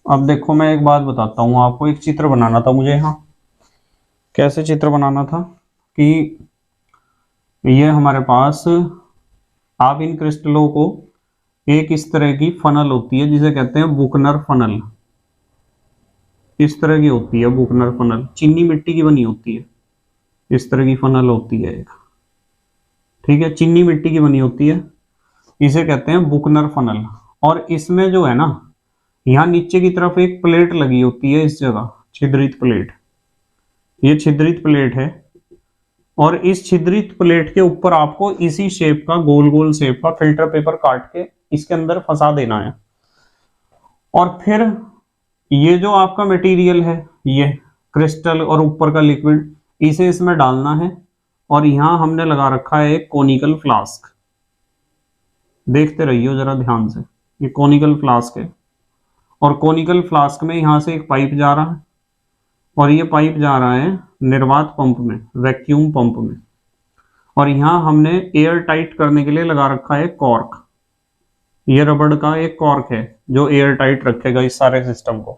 अब देखो मैं एक बात बताता हूं आपको। एक चित्र बनाना था मुझे यहाँ। कैसे चित्र बनाना था कि ये हमारे पास, आप इन क्रिस्टलों को, एक इस तरह की फनल होती है जिसे कहते हैं बुकनर फनल, इस तरह की होती है बुकनर फनल, चीनी मिट्टी की बनी होती है, इस तरह की फनल होती है एक, ठीक है, चीनी मिट्टी की बनी होती है, इसे कहते हैं बुकनर फनल। और इसमें जो है ना, यहाँ नीचे की तरफ एक प्लेट लगी होती है, इस जगह छिद्रित प्लेट, ये छिद्रित प्लेट है, और इस छिद्रित प्लेट के ऊपर आपको इसी शेप का, गोल गोल शेप का फिल्टर पेपर काट के इसके अंदर फंसा देना है। और फिर ये जो आपका मटेरियल है, ये क्रिस्टल और ऊपर का लिक्विड, इसे इसमें डालना है। और यहां हमने लगा रखा है एक कोनिकल फ्लास्क, देखते रहिए जरा ध्यान से, ये कोनिकल फ्लास्क है, और कोनिकल फ्लास्क में यहां से एक पाइप जा रहा है, और ये पाइप जा रहा है निर्वात पंप में, वैक्यूम पंप में। और यहां हमने एयर टाइट करने के लिए लगा रखा है कॉर्क, ये रबड़ का एक कॉर्क है जो एयर टाइट रखेगा इस सारे सिस्टम को।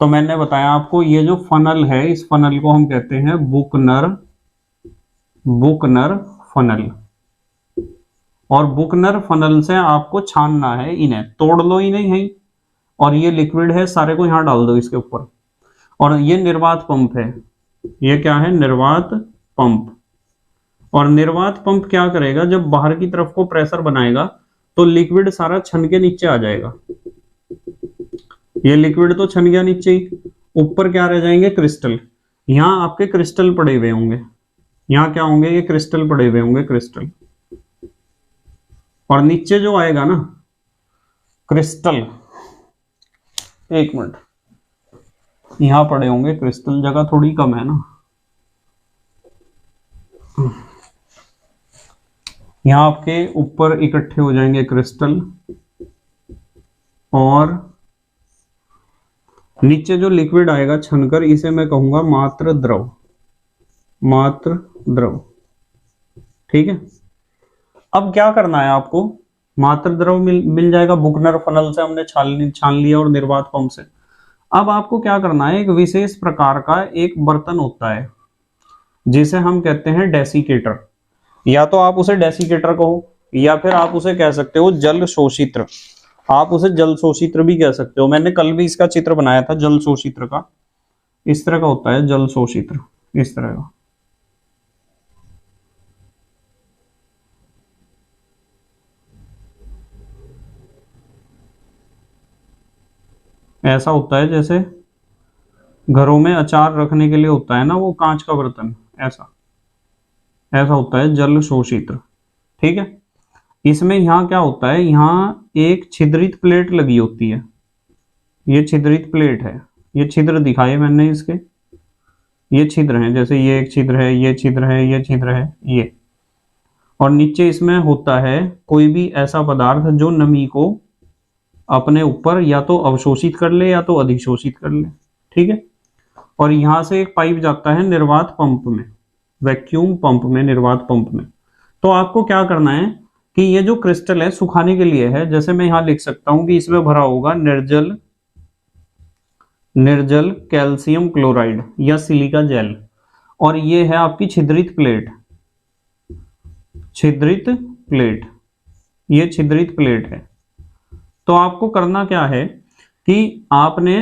तो मैंने बताया आपको, ये जो फनल है, इस फनल को हम कहते हैं बुकनर फनल। और बुकनर फनल से आपको छानना है इन्हें, तोड़ लो इन्हें यहीं, और ये लिक्विड है सारे को यहां डाल दो इसके ऊपर। और ये निर्वात पंप है, ये क्या है, निर्वात पंप। और निर्वात पंप क्या करेगा, जब बाहर की तरफ को प्रेशर बनाएगा तो लिक्विड सारा छन के नीचे आ जाएगा, ये लिक्विड तो छन गया नीचे ही, ऊपर क्या रह जाएंगे, क्रिस्टल। यहां आपके क्रिस्टल पड़े हुए होंगे, यहां क्या होंगे, ये क्रिस्टल पड़े हुए होंगे, क्रिस्टल। और नीचे जो आएगा ना क्रिस्टल, एक मिनट, यहां पड़े होंगे क्रिस्टल, जगह थोड़ी कम है ना, यहां आपके ऊपर इकट्ठे हो जाएंगे क्रिस्टल, और नीचे जो लिक्विड आएगा छनकर, इसे मैं कहूंगा मात्र द्रव, मात्र द्रव, ठीक है। अब क्या करना है आपको, मात्र द्रव मिल जाएगा, बुकनर फनल से हमने छान लिया और निर्वात पंप से। अब आपको क्या करना है, एक विशेष प्रकार का एक बर्तन होता है जिसे हम कहते हैं डेसिकेटर, या तो आप उसे डेसिकेटर कहो, या फिर आप उसे कह सकते हो जल शोषित्र, आप उसे जल शोषित्र भी कह सकते हो। मैंने कल भी इसका चित्र बनाया था जल शोषित्र का, इस तरह का होता है जल शोषित्र, इस तरह का। ऐसा होता है जैसे घरों में अचार रखने के लिए होता है ना वो कांच का बर्तन, ऐसा ऐसा होता है जल शोषित्र, ठीक है। इसमें यहाँ क्या होता है, यहाँ एक छिद्रित प्लेट लगी होती है, ये छिद्रित प्लेट है, ये छिद्र दिखाए मैंने इसके, ये छिद्र हैं, जैसे ये एक छिद्र है, ये छिद्र है, ये छिद्र है, ये। और नीचे इसमें होता है कोई भी ऐसा पदार्थ जो नमी को अपने ऊपर या तो अवशोषित कर ले या तो अधिशोषित कर ले, ठीक है। और यहां से एक पाइप जाता है निर्वात पंप में, वैक्यूम पंप में, निर्वात पंप में। तो आपको क्या करना है कि ये जो क्रिस्टल है सुखाने के लिए है, जैसे मैं यहां लिख सकता हूं कि इसमें भरा होगा निर्जल कैल्शियम क्लोराइड या सिलिका जेल, और ये है आपकी छिद्रित प्लेट, छिद्रित प्लेट, ये छिद्रित प्लेट है। तो आपको करना क्या है कि आपने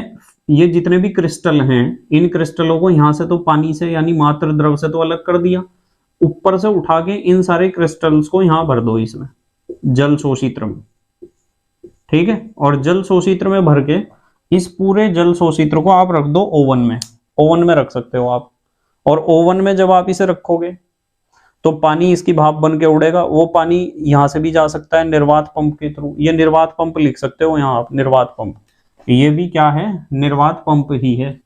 ये जितने भी क्रिस्टल हैं, इन क्रिस्टलों को यहां से तो पानी से यानी मात्र द्रव से तो अलग कर दिया, ऊपर से उठा के इन सारे क्रिस्टल्स को यहां भर दो इसमें जल शोषित्र में, ठीक है। और जल शोषित्र में भर के इस पूरे जल शोषित्र को आप रख दो ओवन में, ओवन में रख सकते हो आप। और ओवन में जब आप इसे रखोगे तो पानी इसकी भाप बन के उड़ेगा, वो पानी यहां से भी जा सकता है निर्वात पंप के थ्रू, ये निर्वात पंप लिख सकते हो यहाँ आप, निर्वात पंप, ये भी क्या है, निर्वात पंप ही है,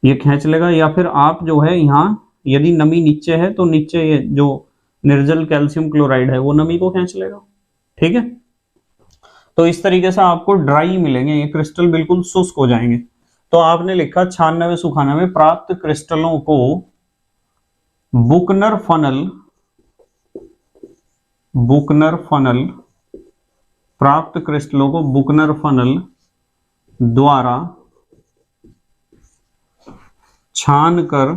ये खींच लेगा। या फिर आप जो है यहाँ, यदि नमी नीचे है तो नीचे ये जो निर्जल कैल्शियम क्लोराइड है वो नमी को खींच लेगा, ठीक है। तो इस तरीके से आपको ड्राई मिलेंगे, ये क्रिस्टल बिल्कुल शुष्क हो जाएंगे। तो आपने लिखा छानने व सुखाने में प्राप्त क्रिस्टलों को बुकनर फनल, प्राप्त क्रिस्टलों को बुकनर फनल द्वारा छानकर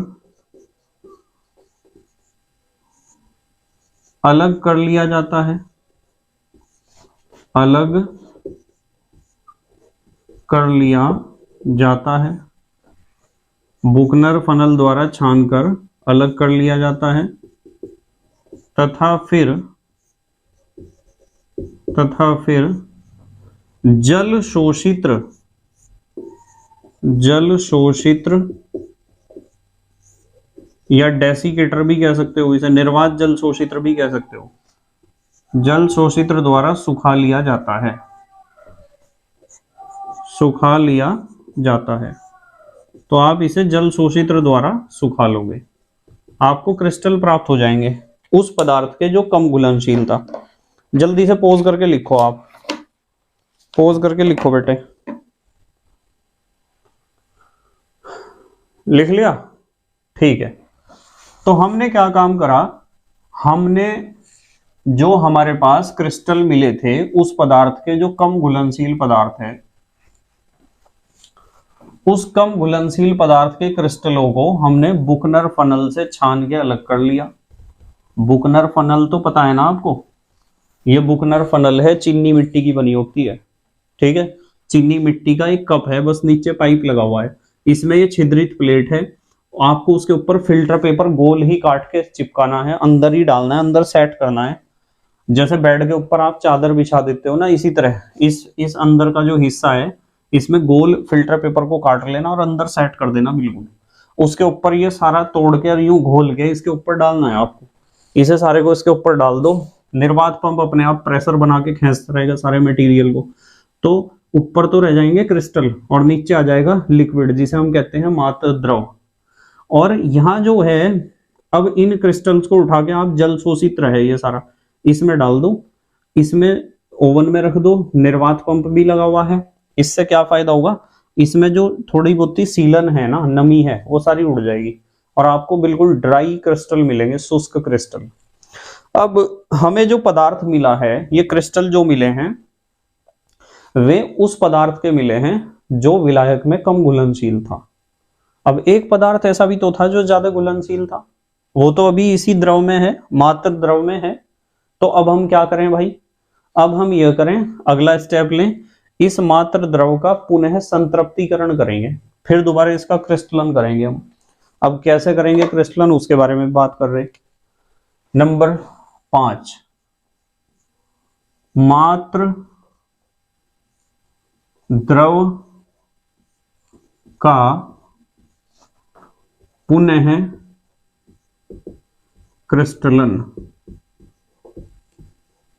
अलग कर लिया जाता है, अलग कर लिया जाता है, बुकनर फनल द्वारा छानकर अलग कर लिया जाता है, तथा फिर जल शोषित्र या डेसिकेटर भी कह सकते हो, इसे निर्वात जल शोषित्र भी कह सकते हो, जल शोषित्र द्वारा सुखा लिया जाता है, सुखा लिया जाता है। तो आप इसे जल शोषित्र द्वारा सुखा लोगे, आपको क्रिस्टल प्राप्त हो जाएंगे उस पदार्थ के जो कम घुलनशील था। जल्दी से पोज करके लिखो, आप पोज करके लिखो बेटे, लिख लिया? ठीक है। तो हमने क्या काम करा, हमने जो हमारे पास क्रिस्टल मिले थे उस पदार्थ के जो कम घुलनशील पदार्थ है, उस कम घुलनशील पदार्थ के क्रिस्टलों को हमने बुकनर फनल से छान के अलग कर लिया। बुकनर फनल तो पता है ना आपको, ये बुकनर फनल है, चीनी मिट्टी की बनी होती है, ठीक है। चीनी मिट्टी का एक कप है, बस नीचे पाइप लगा हुआ है, इसमें ये छिद्रित प्लेट है, आपको उसके ऊपर फिल्टर पेपर गोल ही काट के चिपकाना है, अंदर ही डालना है, अंदर सेट करना है। जैसे बेड के ऊपर आप चादर बिछा देते हो ना, इसी तरह इस अंदर का जो हिस्सा है इसमें गोल फिल्टर पेपर को काट लेना और अंदर सेट कर देना बिल्कुल। उसके ऊपर ये सारा तोड़ के और यूं घोल के इसके ऊपर डालना है आपको। इसे सारे को इसके ऊपर डाल दो, निर्वात पंप अपने आप प्रेशर बना के खींचता रहेगा सारे मटेरियल को। तो ऊपर तो रह जाएंगे क्रिस्टल और नीचे आ जाएगा लिक्विड, जिसे हम कहते हैं मात्र द्रव। और यहाँ जो है, अब इन क्रिस्टल्स को उठा के आप जल शोषित रहे ये सारा इसमें डाल दो, इसमें ओवन में रख दो, निर्वात पंप भी लगा हुआ है। इससे क्या फायदा होगा, इसमें जो थोड़ी बहुत सीलन है ना, नमी है, वो सारी उड़ जाएगी और आपको बिल्कुल ड्राई क्रिस्टल मिलेंगे, शुष्क क्रिस्टल। अब हमें जो पदार्थ मिला है, ये क्रिस्टल जो मिले हैं वे उस पदार्थ के मिले हैं जो विलायक में कम घुलनशील था। अब एक पदार्थ ऐसा भी तो था जो ज्यादा घुलनशील था, वो तो अभी इसी द्रव में है, मात्र द्रव में है। तो अब हम क्या करें भाई, अब हम यह करें, अगला स्टेप लें, इस मात्र द्रव का पुनः संतृप्तिकरण करेंगे, फिर दोबारा इसका क्रिस्टलन करेंगे हम। अब कैसे करेंगे क्रिस्टलन, उसके बारे में बात कर रहे। नंबर 5, मात्र द्रव का पुनः क्रिस्टलन,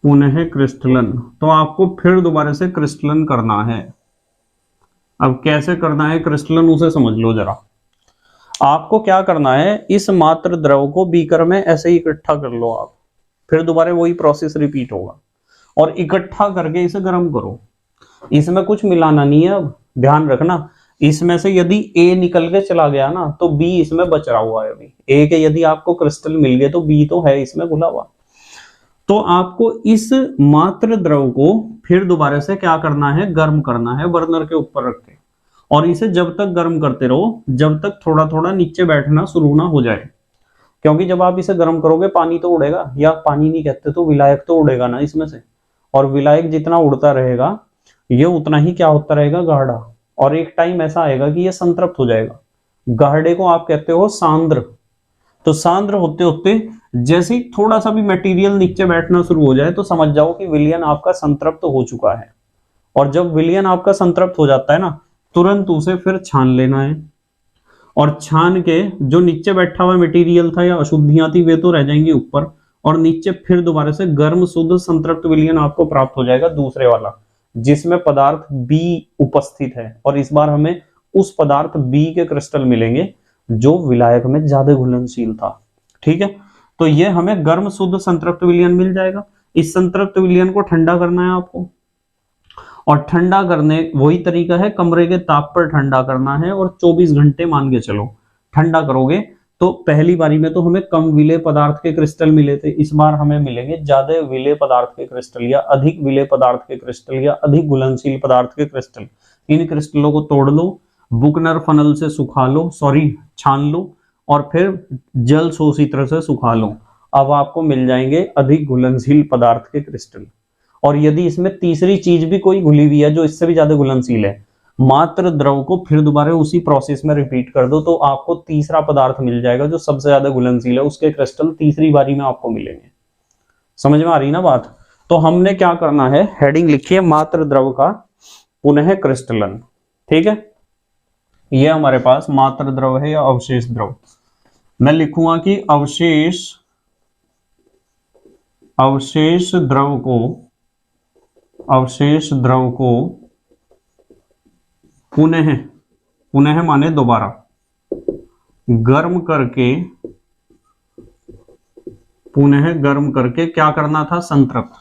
पुनः क्रिस्टलन। तो आपको फिर दोबारा से क्रिस्टलन करना है। अब कैसे करना है क्रिस्टलन, उसे समझ लो जरा। आपको क्या करना है, इस मात्र द्रव को बीकर में ऐसे ही इकट्ठा कर लो आप, फिर दोबारा वही प्रोसेस रिपीट होगा और इकट्ठा करके इसे गर्म करो। इसमें कुछ मिलाना नहीं है। अब ध्यान रखना, इसमें से यदि A निकल के चला गया ना तो B इसमें बच रहा हुआ है। अभी A के यदि आपको क्रिस्टल मिल गए तो B तो है इसमें घुला हुआ। तो आपको इस मात्र द्रव को फिर दोबारा से क्या करना है, गर्म करना है बर्नर के ऊपर रख के, और इसे जब तक गर्म करते रहो जब तक थोड़ा थोड़ा नीचे बैठना शुरू ना हो जाए। क्योंकि जब आप इसे गर्म करोगे पानी तो उड़ेगा, या पानी नहीं कहते तो विलायक तो उड़ेगा ना इसमें से, और विलायक जितना उड़ता रहेगा ये उतना ही क्या होता रहेगा, गाढ़ा। और एक टाइम ऐसा आएगा कि ये संतृप्त हो जाएगा। गाढ़े को आप कहते हो सांद्र। तो सांद्र होते होते जैसे ही थोड़ा सा भी मटेरियल नीचे बैठना शुरू हो जाए तो समझ जाओ कि विलयन आपका संतृप्त हो चुका है। और जब विलयन आपका संतृप्त हो जाता है ना, तुरंत उसे फिर छान लेना है, और छान के जो नीचे बैठा हुआ मटेरियल था या अशुद्धियां थी वे तो रह जाएंगी ऊपर, और नीचे फिर दोबारा से गर्म शुद्ध संतृप्त विलयन आपको प्राप्त हो जाएगा, दूसरे वाला जिसमें पदार्थ B उपस्थित है। और इस बार हमें उस पदार्थ B के क्रिस्टल मिलेंगे जो विलायक में ज्यादा घुलनशील था। ठीक है, तो ये हमें गर्म शुद्ध संतृप्त विलयन मिल जाएगा। इस संतृप्त विलयन को ठंडा करना है आपको, और ठंडा करने वही तरीका है, कमरे के ताप पर ठंडा करना है, और 24 घंटे मान के चलो ठंडा करोगे। तो पहली बारी में तो हमें कम विलेय पदार्थ के क्रिस्टल मिले थे, इस बार हमें मिलेंगे ज्यादा विलेय पदार्थ के क्रिस्टल, या अधिक विलेय पदार्थ के क्रिस्टल, या अधिक घुलनशील पदार्थ के क्रिस्टल। इन क्रिस्टलों को तोड़ लो, बुकनर फनल से सुखा लो, छान लो, और फिर जल शोषित्र से सुखा लो। अब आपको मिल जाएंगे अधिक घुलनशील पदार्थ के क्रिस्टल। और यदि इसमें तीसरी चीज भी कोई घुली हुई है जो इससे भी ज्यादा घुलनशील है, मात्र द्रव को फिर दोबारा उसी प्रोसेस में रिपीट कर दो तो आपको तीसरा पदार्थ मिल जाएगा जो सबसे ज्यादा घुलनशील है, उसके क्रिस्टल तीसरी बारी में आपको मिलेंगे। समझ में आ रही ना बात? तो हमने क्या करना है, हेडिंग लिखिए मात्र द्रव का पुनः क्रिस्टलन। ठीक है, ये हमारे पास मात्र द्रव है या अवशेष द्रव। मैं लिखूंगा कि अवशेष द्रव को पुनः माने दोबारा गर्म करके क्या करना था, संतृप्त,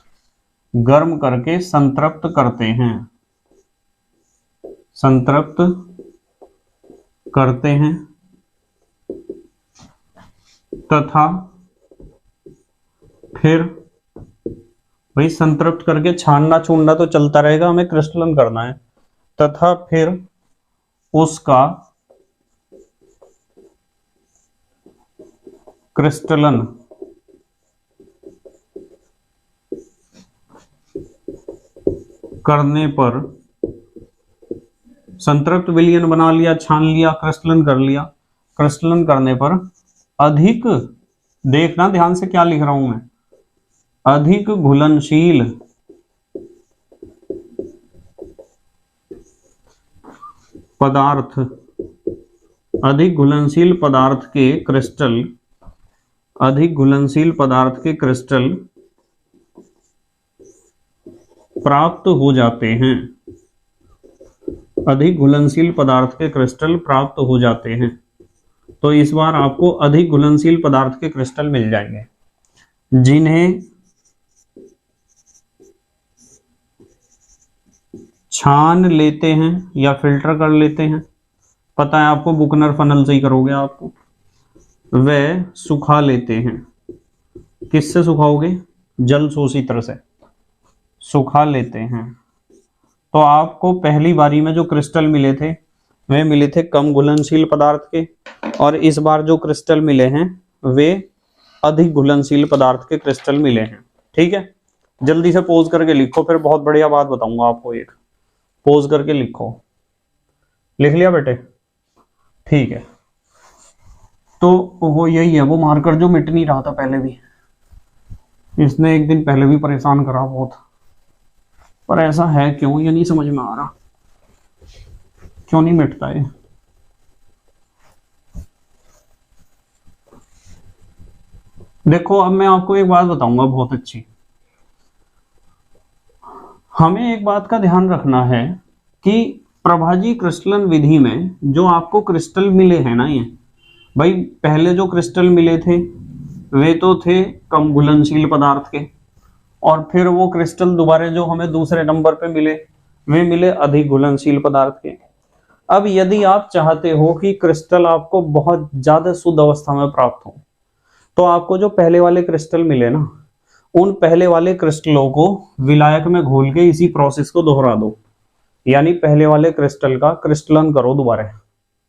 गर्म करके संतृप्त करते हैं तथा फिर भाई संतृप्त करके छानना छूनना तो चलता रहेगा, हमें क्रिस्टलन करना है, तथा फिर उसका क्रिस्टलन करने पर, संतृप्त विलयन बना लिया, छान लिया, क्रिस्टलन कर लिया, क्रिस्टलन करने पर अधिक, देखना ध्यान से क्या लिख रहा हूं मैं, अधिक घुलनशील पदार्थ, अधिक घुलनशील पदार्थ के क्रिस्टल, अधिक घुलनशील पदार्थ के क्रिस्टल प्राप्त हो जाते हैं, अधिक घुलनशील पदार्थ के क्रिस्टल प्राप्त हो जाते हैं। तो इस बार आपको अधिक घुलनशील पदार्थ के क्रिस्टल मिल जाएंगे जिन्हें छान लेते हैं या फिल्टर कर लेते हैं, पता है आपको, बुकनर फनल से ही करोगे आपको, वह सुखा लेते हैं। किससे सुखाओगे, जल शोषित्र से सुखा लेते हैं। तो आपको पहली बारी में जो क्रिस्टल मिले थे वे मिले थे कम घुलनशील पदार्थ के, और इस बार जो क्रिस्टल मिले हैं वे अधिक घुलनशील पदार्थ के क्रिस्टल मिले हैं। ठीक है, जल्दी से पोज करके लिखो, फिर बहुत बढ़िया बात बताऊंगा आपको, एक पोज करके लिखो। लिख लिया बेटे? ठीक है, तो वो यही है, वो मार्कर जो मिट नहीं रहा था पहले भी, इसने एक दिन पहले भी परेशान करा बहुत, पर ऐसा है क्यों ये नहीं समझ में आ रहा, क्यों नहीं मिटता है। देखो अब मैं आपको एक बात बताऊंगा बहुत अच्छी, हमें एक बात का ध्यान रखना है कि प्रभाजी क्रिस्टलन विधि में जो आपको क्रिस्टल मिले हैं ना, ये भाई पहले जो क्रिस्टल मिले थे वे तो थे कम घुलनशील पदार्थ के, और फिर वो क्रिस्टल दोबारा जो हमें दूसरे नंबर पे मिले वे मिले अधिक घुलनशील पदार्थ के। अब यदि आप चाहते हो कि क्रिस्टल आपको बहुत ज्यादा शुद्ध अवस्था में प्राप्त हो, तो आपको जो पहले वाले क्रिस्टल मिले ना, उन पहले वाले क्रिस्टलों को विलायक में घोल के इसी प्रोसेस को दोहरा दो, यानी पहले वाले क्रिस्टल का क्रिस्टलन करो दोबारा,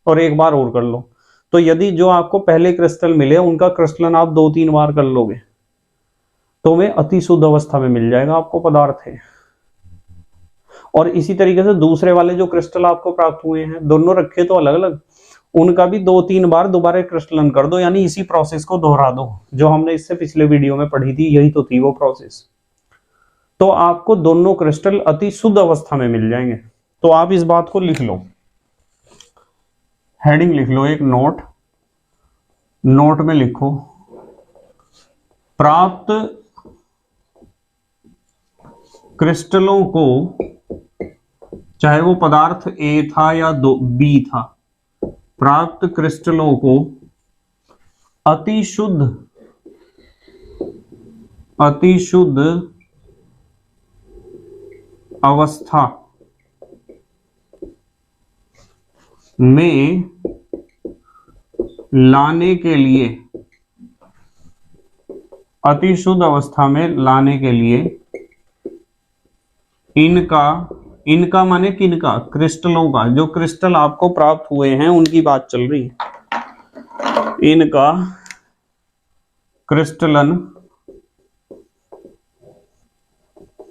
और एक बार और कर लो। तो यदि जो आपको पहले क्रिस्टल मिले उनका क्रिस्टलन आप 2-3 बार कर लोगे तो वे अति शुद्ध अवस्था में मिल जाएगा आपको पदार्थ है। और इसी तरीके से दूसरे वाले जो क्रिस्टल आपको प्राप्त हुए हैं, दोनों रखे तो अलग अलग, उनका भी 2-3 बार दोबारा क्रिस्टलन कर दो, यानी इसी प्रोसेस को दोहरा दो जो हमने इससे पिछले वीडियो में पढ़ी थी, यही तो थी वो प्रोसेस। तो आपको दोनों क्रिस्टल अति शुद्ध अवस्था में मिल जाएंगे। तो आप इस बात को लिख लो, हेडिंग लिख लो, एक नोट में लिखो, प्राप्त क्रिस्टलों को, चाहे वो पदार्थ ए था या बी था, प्राप्त क्रिस्टलों को अति शुद्ध अवस्था में लाने के लिए, अति शुद्ध अवस्था में लाने के लिए इनका माने किनका, क्रिस्टलों का, जो क्रिस्टल आपको प्राप्त हुए हैं उनकी बात चल रही है, इनका क्रिस्टलन,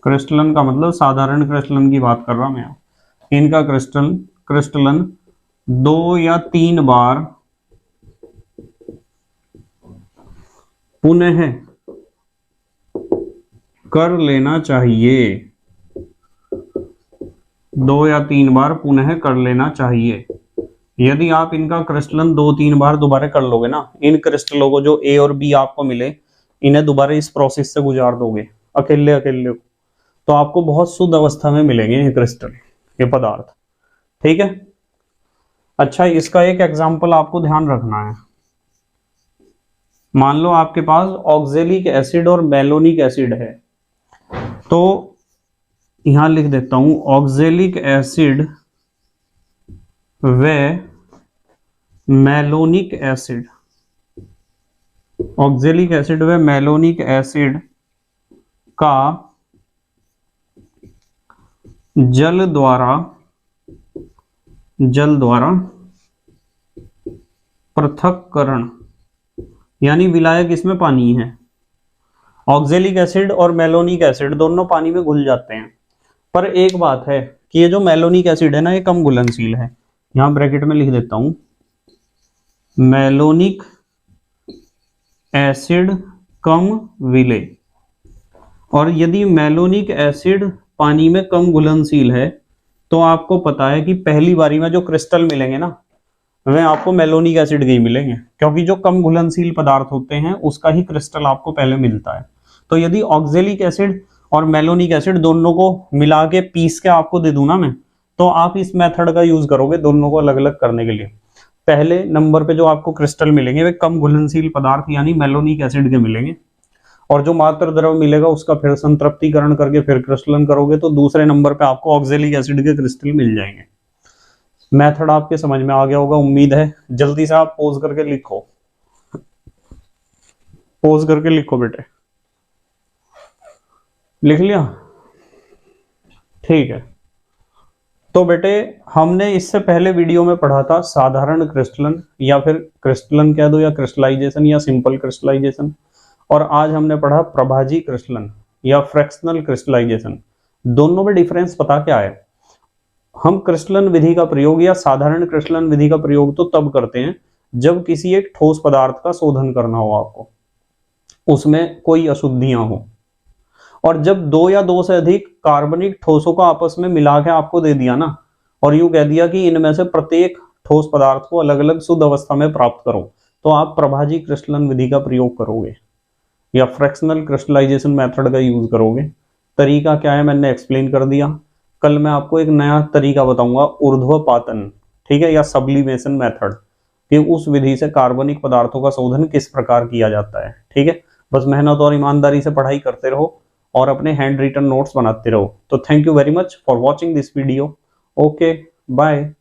क्रिस्टलन का मतलब साधारण क्रिस्टलन की बात कर रहा मैं, इनका क्रिस्टलन 2 या 3 बार पुनः कर लेना चाहिए, 2 या 3 बार पुनः कर लेना चाहिए। यदि आप इनका क्रिस्टलन 2-3 बार दोबारा कर लोगे ना, इन क्रिस्टलों को जो ए और बी आपको मिले, इन्हें दोबारा इस प्रोसेस से गुजार दोगे अकेले अकेले, तो आपको बहुत शुद्ध अवस्था में मिलेंगे ये क्रिस्टल, ये पदार्थ। ठीक है। अच्छा, इसका एक एग्जाम्पल आपको ध्यान रखना है। मान लो आपके पास ऑक्जेलिक एसिड और मेलोनिक एसिड है, तो यहां लिख देता हूं ऑक्जेलिक एसिड व मेलोनिक एसिड, ऑक्जेलिक एसिड व मेलोनिक एसिड का जल द्वारा पृथक्करण, यानी विलायक इसमें पानी है। ऑक्जेलिक एसिड और मेलोनिक एसिड दोनों पानी में घुल जाते हैं, पर एक बात है कि ये जो मेलोनिक एसिड है ना, ये कम घुलनशील है। यहां ब्रैकेट में लिख देता हूं मेलोनिक एसिड कम विलेय। और यदि मेलोनिक एसिड पानी में कम घुलनशील है, तो आपको पता है कि पहली बारी में जो क्रिस्टल मिलेंगे ना, वे आपको मेलोनिक एसिड के ही मिलेंगे, क्योंकि जो कम घुलनशील पदार्थ होते हैं उसका ही क्रिस्टल आपको पहले मिलता है। तो यदि ऑक्जेलिक एसिड और मेलोनिक एसिड दोनों को मिला के पीस के आपको दे दूं ना मैं, तो आप इस मेथड का यूज करोगे दोनों को अलग अलग करने के लिए। पहले नंबर पे जो आपको क्रिस्टल मिलेंगे वे कम घुलनशील पदार्थ यानी मेलोनिक एसिड के मिलेंगे, और जो मात्र द्रव मिलेगा उसका फिर संतृप्तिकरण करके फिर क्रिस्टलन करोगे तो दूसरे नंबर पे आपको ऑक्जेलिक एसिड के क्रिस्टल मिल जाएंगे। मेथड आपके समझ में आ गया होगा, उम्मीद है। जल्दी से आप पोज करके लिखो, पोज करके लिखो बेटे, लिख लिया? ठीक है। तो बेटे हमने इससे पहले वीडियो में पढ़ा था साधारण क्रिस्टलन, या फिर क्रिस्टलन कह दो, या क्रिस्टलाइजेशन, या सिंपल क्रिस्टलाइजेशन। और आज हमने पढ़ा प्रभाजी क्रिस्टलन या फ्रैक्शनल क्रिस्टलाइजेशन। दोनों में डिफरेंस पता क्या है? हम क्रिस्टलन विधि का प्रयोग या साधारण क्रिस्टलन विधि का प्रयोग तो तब करते हैं जब किसी एक ठोस पदार्थ का शोधन करना हो, आपको उसमें कोई अशुद्धियां हो, और जब 2 या 2 से अधिक कार्बनिक ठोसों को आपस में मिला के आपको दे दिया ना, और यूं कह दिया कि इनमें से प्रत्येक ठोस पदार्थ को अलग अलग शुद्ध अवस्था में प्राप्त करो, तो आप प्रभाजी क्रिस्टलन विधि का प्रयोग करोगे या फ्रैक्शनल क्रिस्टलाइजेशन मेथड का यूज करोगे। तरीका क्या है मैंने एक्सप्लेन कर दिया। कल मैं आपको एक नया तरीका बताऊंगा, ऊर्ध्वपातन, ठीक है, या सब्लिमेशन मेथड, कि उस विधि से कार्बनिक पदार्थों का शोधन किस प्रकार किया जाता है। ठीक है, बस मेहनत और ईमानदारी से पढ़ाई करते रहो और अपने हैंड रिटन नोट्स बनाते रहो। तो thank you very much for watching this video. Okay, bye.